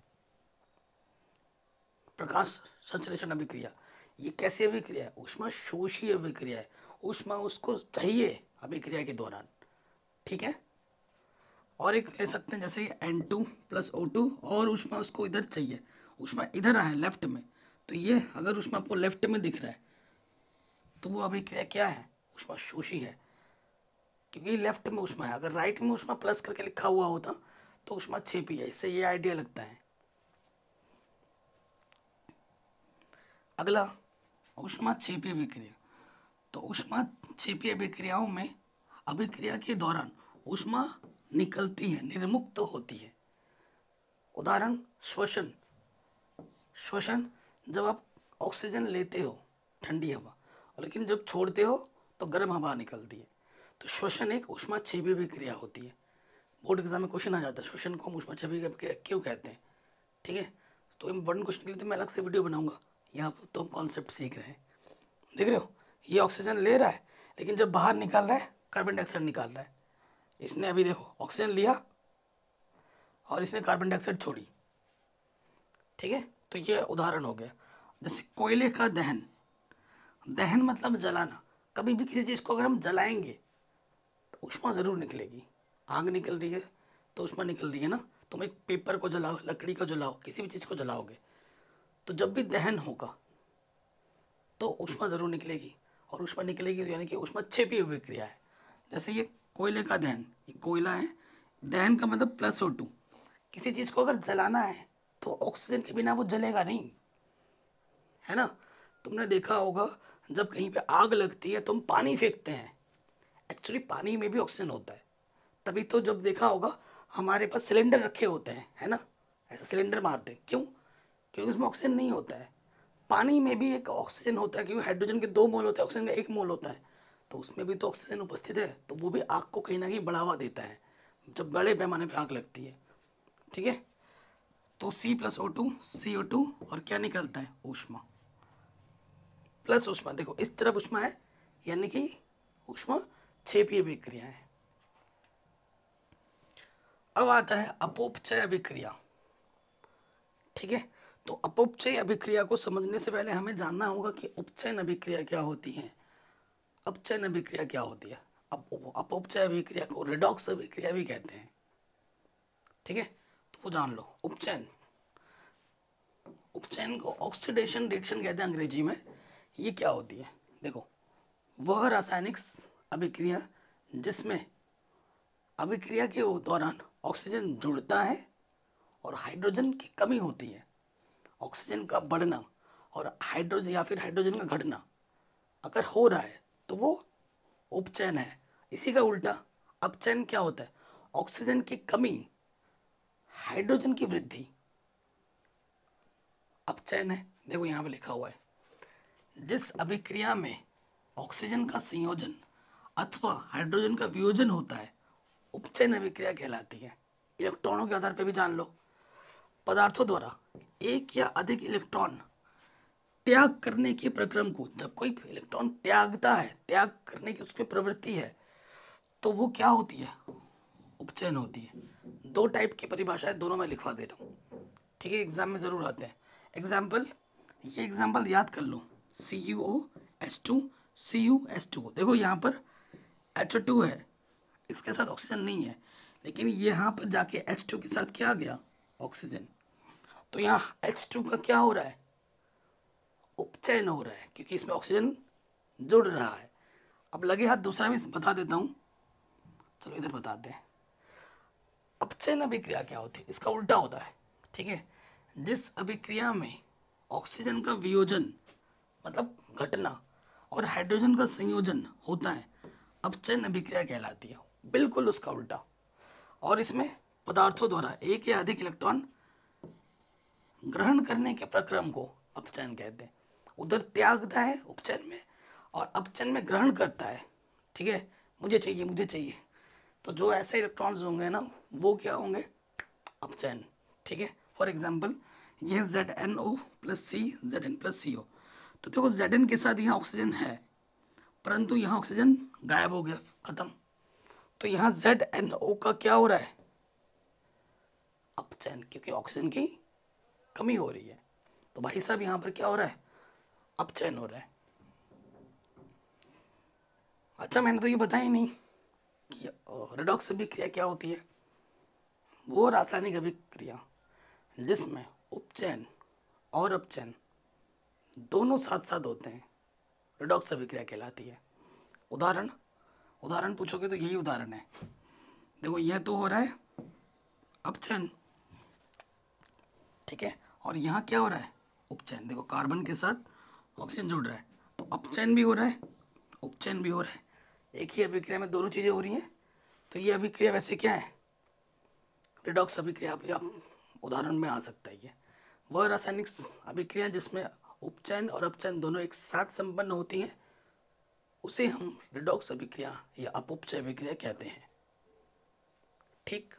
प्रकाश संश्लेषण अभिक्रिया, ये कैसी अभिक्रिया है? ऊष्माशोषी अभिक्रिया है। ऊष्मा उसको चाहिए अभिक्रिया के दौरान। ठीक है, और एक ले सकते हैं जैसे N2+O2, और ऊष्मा उसको इधर चाहिए, ऊष्मा इधर आए लेफ्ट में, तो ये अगर ऊष्मा आपको लेफ्ट में दिख रहा है तो वो अभिक्रिया क्या है? ऊष्माशोषी है, क्योंकि लेफ्ट में ऊष्मा है। अगर राइट में ऊष्मा प्लस करके लिखा हुआ होता तो ऊष्माक्षेपी है। इससे ये आइडिया लगता है। अगला, ऊष्माक्षेपी अभिक्रिया। तो ऊष्माक्षेपी अभिक्रियाओं में अभिक्रिया के दौरान ऊष्मा निकलती है, निर्मुक्त होती है। उदाहरण, श्वसन। श्वसन, जब आप ऑक्सीजन लेते हो ठंडी हवा, और लेकिन जब छोड़ते हो तो गर्म हवा निकलती है। तो श्वसन एक ऊष्माक्षेपी अभिक्रिया होती है। बोर्ड एग्जाम में क्वेश्चन आ जाता है, श्वसन को हम ऊष्माक्षेपी अभिक्रिया क्यों कहते हैं। ठीक है, तो इम्पोर्टेंट क्वेश्चन के लिए तो मैं अलग से वीडियो बनाऊंगा। यहाँ पर तो हम कॉन्सेप्ट सीख रहे हैं। देख रहे हो, ये ऑक्सीजन ले रहा है, लेकिन जब बाहर निकाल रहा है कार्बन डाइऑक्साइड निकाल रहा है। इसने अभी देखो ऑक्सीजन लिया और इसने कार्बन डाइऑक्साइड छोड़ी। ठीक है, तो ये उदाहरण हो गया। जैसे कोयले का दहन। दहन मतलब जलाना। कभी भी किसी चीज़ को अगर हम जलाएंगे तो ऊष्मा ज़रूर निकलेगी। आग निकल रही है तो ऊष्मा निकल रही है ना। तुम एक पेपर को जलाओ, लकड़ी को जलाओ, किसी भी चीज़ को जलाओगे तो जब भी दहन होगा तो ऊष्मा ज़रूर निकलेगी, और ऊष्मा निकलेगी तो यानी कि ऊष्माक्षेपी अभिक्रिया है। जैसे ये कोयले का दहन, ये कोयला है, दहन का मतलब +O2। किसी चीज़ को अगर जलाना है तो ऑक्सीजन के बिना वो जलेगा नहीं, है ना। तुमने देखा होगा जब कहीं पे आग लगती है तो हम पानी फेंकते हैं, एक्चुअली पानी में भी ऑक्सीजन होता है, तभी तो जब देखा होगा हमारे पास सिलेंडर रखे होते हैं, है ना, ऐसा सिलेंडर मारते हैं, क्यों? क्योंकि उसमें ऑक्सीजन नहीं होता है। पानी में भी एक ऑक्सीजन होता है, क्योंकि हाइड्रोजन के 2 मोल होते हैं, ऑक्सीजन का 1 मोल होता है, तो उसमें भी तो ऑक्सीजन उपस्थित है, तो वो भी आग को कहीं ना कहीं बढ़ावा देता है जब बड़े पैमाने पे आग लगती है। ठीक है, तो C+O2 CO2 और क्या निकलता है, ऊष्मा प्लस ऊष्मा। देखो इस तरफ ऊष्मा है, यानी कि ऊष्मा क्षेपीय अभिक्रिया है। अब आता है अपोपचय अभिक्रिया। ठीक है, तो अपोपचय अभिक्रिया को समझने से पहले हमें जानना होगा कि उपचयन अभिक्रिया क्या होती है, अपचयन अभिक्रिया क्या होती है। अब अपोपचय अभिक्रिया को रेडॉक्स अभिक्रिया भी कहते हैं। ठीक है, तो वो जान लो। उपचयन, उपचयन को ऑक्सीडेशन रिएक्शन कहते हैं अंग्रेजी में। ये क्या होती है, देखो वह रासायनिक अभिक्रिया जिसमें अभिक्रिया के दौरान ऑक्सीजन जुड़ता है और हाइड्रोजन की कमी होती है। ऑक्सीजन का बढ़ना और हाइड्रोजन या फिर हाइड्रोजन का घटना अगर हो रहा है तो वो उपचयन है। इसी का उल्टा अपचयन क्या होता है, ऑक्सीजन की कमी, हाइड्रोजन की वृद्धि, अपचयन है। देखो यहाँ पे लिखा हुआ है, जिस अभिक्रिया में ऑक्सीजन का संयोजन अथवा हाइड्रोजन का वियोजन होता है उपचयन अभिक्रिया कहलाती है। इलेक्ट्रॉनों के आधार पर भी जान लो। पदार्थों द्वारा एक या अधिक इलेक्ट्रॉन त्याग करने के प्रक्रम को, जब कोई इलेक्ट्रॉन त्यागता है, त्याग करने की उसमें प्रवृत्ति है, तो वो क्या होती है, उपचयन होती है। 2 टाइप की परिभाषा है, दोनों में लिखवा दे रहा हूँ। ठीक है, एग्जाम में ज़रूर आते हैं। एग्जाम्पल, ये एग्जाम्पल याद कर लो। CuO CuS2। देखो यहाँ पर H2 है, इसके साथ ऑक्सीजन नहीं है, लेकिन यहाँ पर जाके H2 के साथ क्या आ गया, ऑक्सीजन। तो यहाँ H2 का क्या हो रहा है, उपचयन हो रहा है, क्योंकि इसमें ऑक्सीजन जुड़ रहा है। अब लगे हाथ दूसरा भी बता देता हूँ, चलो इधर बताते हैं। अपचयन अभिक्रिया क्या होती है, इसका उल्टा होता है। ठीक है, जिस अभिक्रिया में ऑक्सीजन का वियोजन मतलब घटना और हाइड्रोजन का संयोजन होता है अपचयन अभिक्रिया कहलाती है। बिल्कुल उसका उल्टा। और इसमें पदार्थों द्वारा एक या अधिक इलेक्ट्रॉन ग्रहण करने के प्रक्रम को अपचयन कहते हैं। उधर त्यागता है उपचयन में, और अपचयन में ग्रहण करता है। ठीक है, मुझे चाहिए मुझे चाहिए, तो जो ऐसे इलेक्ट्रॉन्स होंगे ना वो क्या होंगे, अपचयन। ठीक है, फॉर एग्जांपल ये ZnO + C Zn + CO। तो देखो Zn के साथ यहाँ ऑक्सीजन है, परंतु यहाँ ऑक्सीजन गायब हो गया, खत्म। तो यहाँ ZnO का क्या हो रहा है, अपचयन, क्योंकि ऑक्सीजन की कमी हो रही है। तो भाई साहब यहाँ पर क्या हो रहा है, अपचयन हो रहा है। अच्छा, मैंने तो ये बताया ही नहीं कि रेडॉक्स अभिक्रिया क्या होती है। वो रासायनिक अभिक्रिया जिसमें उपचयन और अपचयन दोनों साथ साथ होते हैं, रेडॉक्स अभिक्रिया कहलाती है। उदाहरण, उदाहरण पूछोगे तो यही उदाहरण है। देखो यह तो हो रहा है अपचयन, ठीक है, और यहाँ क्या हो रहा है, उपचयन। देखो कार्बन के साथ ऑक्सीजन जुड़ रहा है, तो अपचयन भी हो रहा है, उपचयन भी हो रहा है। एक ही अभिक्रिया में दोनों चीज़ें हो रही हैं। तो ये अभिक्रिया वैसे क्या है, रेडॉक्स अभिक्रिया भी आप उदाहरण में आ सकता है। ये वह रासायनिक अभिक्रिया जिसमें उपचयन और अपचयन दोनों एक साथ संपन्न होती हैं, उसे हम रेडॉक्स अभिक्रिया या अपउपचय अभिक्रिया कहते हैं। ठीक,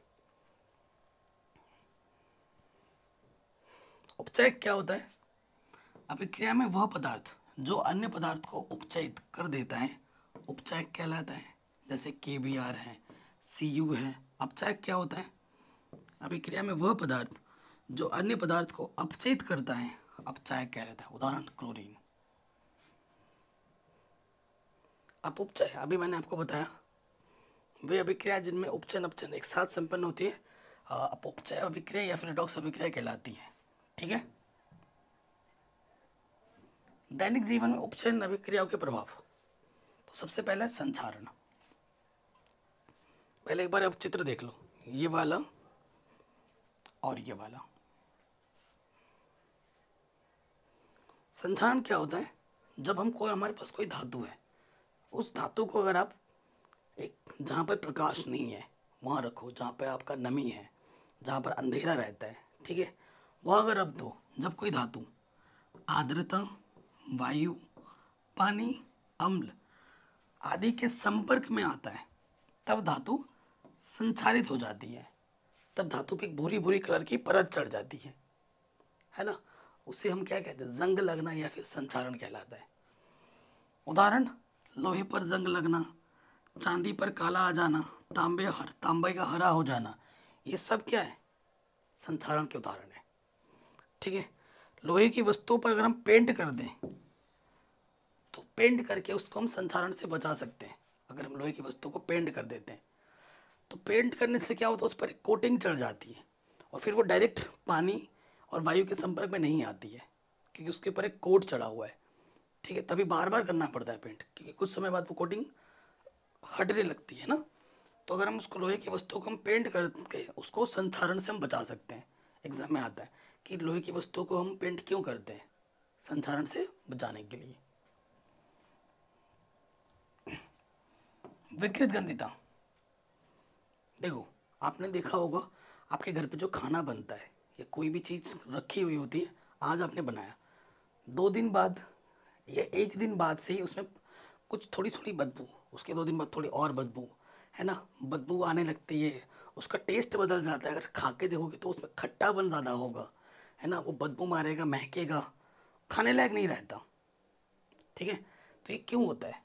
उपचय क्या होता है, अभिक्रिया में वह पदार्थ जो अन्य पदार्थ को उपचयित कर देता है उपचय कहलाता है। जैसे KBr है, Cu है। अपचय क्या होता है, अभिक्रिया में वह पदार्थ जो अन्य पदार्थ को अपचयित करता है अपचय कहलाता है। उदाहरण क्लोरीन। अपउपचय अभी मैंने आपको बताया, वे अभिक्रिया जिनमें उपचयन अपचयन एक साथ संपन्न होती है अपउपचय अभिक्रिया या फिर रेडॉक्स अभिक्रिया कहलाती है। ठीक है, दैनिक जीवन में उपचयन अभिक्रियाओं के प्रभाव। तो सबसे पहले संचारण। पहले एक बार आप चित्र देख लो, ये वाला और ये वाला। संचारण क्या होता है, जब हम कोई, हमारे पास कोई धातु है, उस धातु को अगर आप एक जहाँ पर प्रकाश नहीं है वहाँ रखो जहाँ पे आपका नमी है, जहाँ पर अंधेरा रहता है, ठीक है, वहाँ अगर रख दो, जब कोई धातु आर्द्रता, वायु, पानी, अम्ल आदि के संपर्क में आता है तब धातु संक्षारित हो जाती है। तब धातु पे एक भूरी भूरी कलर की परत चढ़ जाती है ना। उसे हम क्या कहते हैं, जंग लगना या फिर संचारण कहलाता है। उदाहरण, लोहे पर जंग लगना, चांदी पर काला आ जाना, तांबे का हरा हो जाना, ये सब क्या है, संचारण के उदाहरण है। ठीक है, लोहे की वस्तुओं पर अगर हम पेंट कर दें तो पेंट करके उसको हम संचारण से बचा सकते हैं। अगर हम लोहे की वस्तु को पेंट कर देते हैं तो पेंट करने से क्या होता है, उस पर एक कोटिंग चढ़ जाती है और फिर वो डायरेक्ट पानी और वायु के संपर्क में नहीं आती है क्योंकि उसके ऊपर एक कोट चढ़ा हुआ है। ठीक है, तभी बार बार करना पड़ता है पेंट, क्योंकि कुछ समय बाद वो कोटिंग हटने लगती है ना। तो अगर हम उसको लोहे की वस्तु को हम पेंट करके उसको संक्षारण से हम बचा सकते हैं। एग्जाम में आता है कि लोहे की वस्तु को हम पेंट क्यों करते हैं, संक्षारण से बचाने के लिए। विकृत गंधिता, देखो आपने देखा होगा आपके घर पे जो खाना बनता है या कोई भी चीज़ रखी हुई होती है, आज आपने बनाया, 2 दिन बाद या 1 दिन बाद से ही उसमें कुछ थोड़ी थोड़ी बदबू, उसके 2 दिन बाद थोड़ी और बदबू, है ना, बदबू आने लगती है, उसका टेस्ट बदल जाता है। अगर खा के देखोगे तो उसमें खट्टापन ज़्यादा होगा, है ना, वो बदबू मारेगा, महकेगा, खाने लायक नहीं रहता। ठीक है, तो ये क्यों होता है,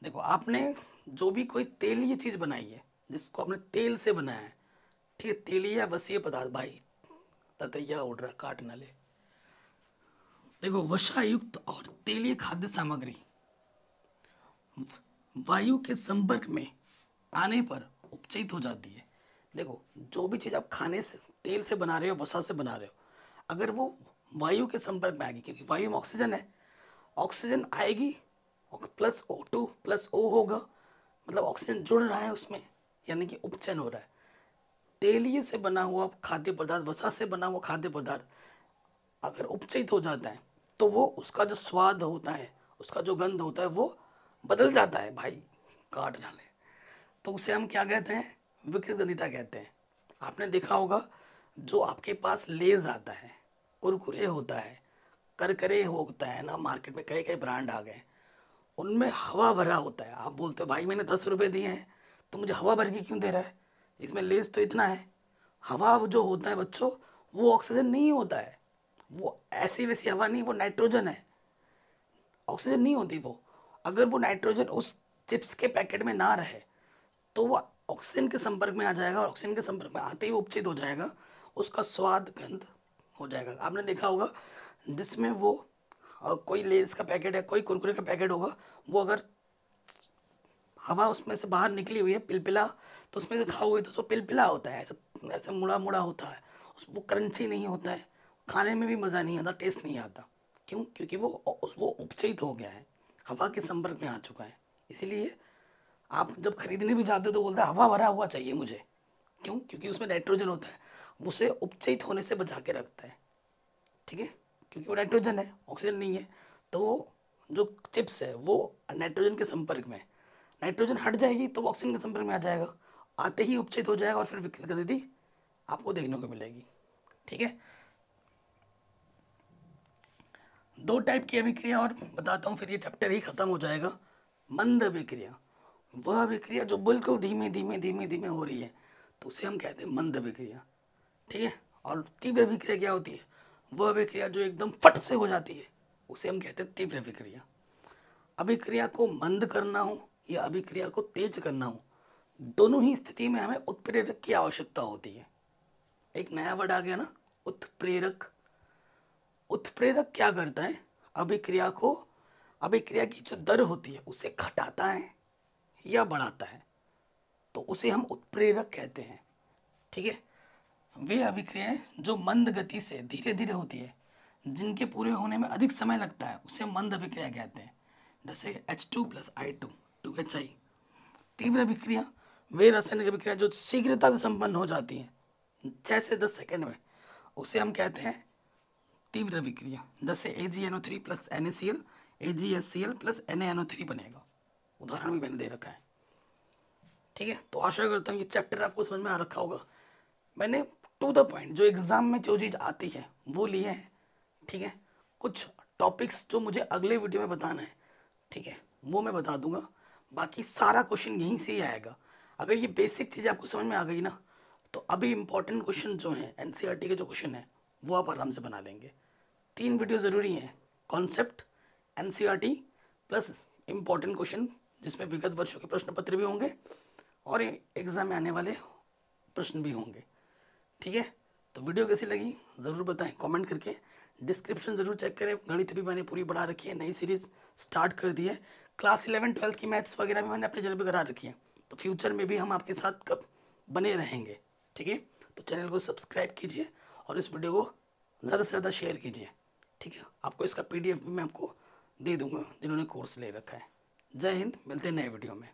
देखो आपने जो भी कोई तेलीय चीज़ बनाई है, जिसको आपने तेल से बनाया है, ठीक है, तेलीय वसीय पदार्थ, भाई ततैया उड़ रहा, काट ना ले। देखो वसायुक्त और तेलीय खाद्य सामग्री वायु के संपर्क में आने पर उपचयित हो जाती है। देखो जो भी चीज़ आप खाने से, तेल से बना रहे हो, वसा से बना रहे हो, अगर वो वायु के संपर्क में आएगी, क्योंकि वायु में ऑक्सीजन है, ऑक्सीजन आएगी प्लस O2 प्लस O होगा, मतलब ऑक्सीजन जुड़ रहा है उसमें, यानी कि उपचयन हो रहा है। तेलीय से बना हुआ खाद्य पदार्थ, वसा से बना हुआ खाद्य पदार्थ अगर उपचयित हो जाता है तो वो उसका जो स्वाद होता है, उसका जो गंध होता है वो बदल जाता है, भाई काट डाले। तो उसे हम क्या कहते हैं, विकृत गंधिता कहते हैं। आपने देखा होगा जो आपके पास लेज आता है, कुरकुरे होता है, करकरे होता है ना, मार्केट में कई कई ब्रांड आ गए, उनमें हवा भरा होता है। आप बोलते हो भाई मैंने 10 रुपये दिए हैं तो मुझे हवा भर के क्यों दे रहा है, इसमें लेस तो इतना है। हवा जो होता है बच्चों, वो ऑक्सीजन नहीं होता है, वो ऐसी वैसी हवा नहीं, वो नाइट्रोजन है, ऑक्सीजन नहीं होती वो। अगर वो नाइट्रोजन उस चिप्स के पैकेट में ना रहे तो वो ऑक्सीजन के संपर्क में आ जाएगा और ऑक्सीजन के संपर्क में आते ही वो उपचित हो जाएगा, उसका स्वाद गंध हो जाएगा। आपने देखा होगा जिसमें वो कोई लेस का पैकेट है, कोई कुरकुरे का पैकेट होगा, वो अगर हवा उसमें से बाहर निकली हुई है पिलपिला, तो उसमें से खाओगे तो उसको पिलपिला होता है, ऐसा ऐसा मुड़ा मुड़ा होता है, वो क्रंची नहीं होता है, खाने में भी मज़ा नहीं आता, टेस्ट नहीं आता। क्यों, क्योंकि वो उपचयित हो गया है, हवा के संपर्क में आ चुका है। इसीलिए आप जब खरीदने भी जाते हो तो बोलते हैं हवा भरा हुआ चाहिए मुझे, क्यों, क्योंकि उसमें नाइट्रोजन होता है, उसे उपचयित होने से बचा के रखता है। ठीक है, क्योंकि वो नाइट्रोजन है, ऑक्सीजन नहीं है, तो वो जो चिप्स है वो नाइट्रोजन के संपर्क में है। नाइट्रोजन हट जाएगी तो वो ऑक्सीजन के संपर्क में आ जाएगा, आते ही उपचयित हो जाएगा और फिर विकृत गतिविधि आपको देखने को मिलेगी। ठीक है, 2 टाइप की अभिक्रिया और बताता हूँ, फिर ये चैप्टर ही खत्म हो जाएगा। मंद अभिक्रिया, वह अभिक्रिया जो बिल्कुल धीमे धीमे धीमे धीमे हो रही है तो उसे हम कहते हैं मंद अभिक्रिया। ठीक है, और तीव्र अभिक्रिया क्या होती है, वह अभिक्रिया जो एकदम फट से हो जाती है उसे हम कहते हैं तीव्र अभिक्रिया। अभिक्रिया को मंद करना हो या अभिक्रिया को तेज करना हो, दोनों ही स्थिति में हमें उत्प्रेरक की आवश्यकता होती है। एक नया वर्ड आ गया ना, उत्प्रेरक। उत्प्रेरक क्या करता है, अभिक्रिया को, अभिक्रिया की जो दर होती है उसे घटाता है या बढ़ाता है, तो उसे हम उत्प्रेरक कहते हैं। ठीक है, वे अभिक्रियाएं जो मंद गति से धीरे धीरे होती है, जिनके पूरे होने में अधिक समय लगता है, उसे मंद अभिक्रिया कहते हैं। जैसे H2 + I2 2HI। तीव्र अभिक्रिया वे रासायनिक अभिक्रिया जो शीघ्रता से संपन्न हो जाती हैं, 6 से 10 सेकंड में, उसे हम कहते हैं तीव्र अभिक्रिया। जैसे AgNO3 + NaCl AgHCl + NaNO3 बनेगा, उदाहरण भी मैंने दे रखा है। ठीक है, तो आशा करता हूँ ये चैप्टर आपको समझ में आ रखा होगा। मैंने टू द पॉइंट जो एग्ज़ाम में जो चीज़ आती है वो लिए हैं। ठीक है, कुछ टॉपिक्स जो मुझे अगले वीडियो में बताना है, ठीक है, वो मैं बता दूंगा। बाकी सारा क्वेश्चन यहीं से ही आएगा। अगर ये बेसिक चीज़ आपको समझ में आ गई ना, तो अभी इंपॉर्टेंट क्वेश्चन जो हैं एनसीईआरटी के जो क्वेश्चन हैं वो आप आराम से बना लेंगे। 3 वीडियो ज़रूरी हैं, concept, NCERT plus important question जिसमें विगत वर्षों के प्रश्न पत्र भी होंगे और एग्ज़ाम में आने वाले प्रश्न भी होंगे। ठीक है, तो वीडियो कैसी लगी ज़रूर बताएं कमेंट करके। डिस्क्रिप्शन ज़रूर चेक करें, गणित भी मैंने पूरी बढ़ा रखी है, नई सीरीज़ स्टार्ट कर दी है। क्लास 11-12 की मैथ्स वगैरह भी मैंने अपने चैनल पर करा रखी है, तो फ्यूचर में भी हम आपके साथ कब बने रहेंगे। ठीक है, तो चैनल को सब्सक्राइब कीजिए और इस वीडियो को ज़्यादा से ज़्यादा शेयर कीजिए। ठीक है, आपको इसका PDF भी मैं आपको दे दूँगा जिन्होंने कोर्स ले रखा है। जय हिंद, मिलते हैं नए वीडियो में।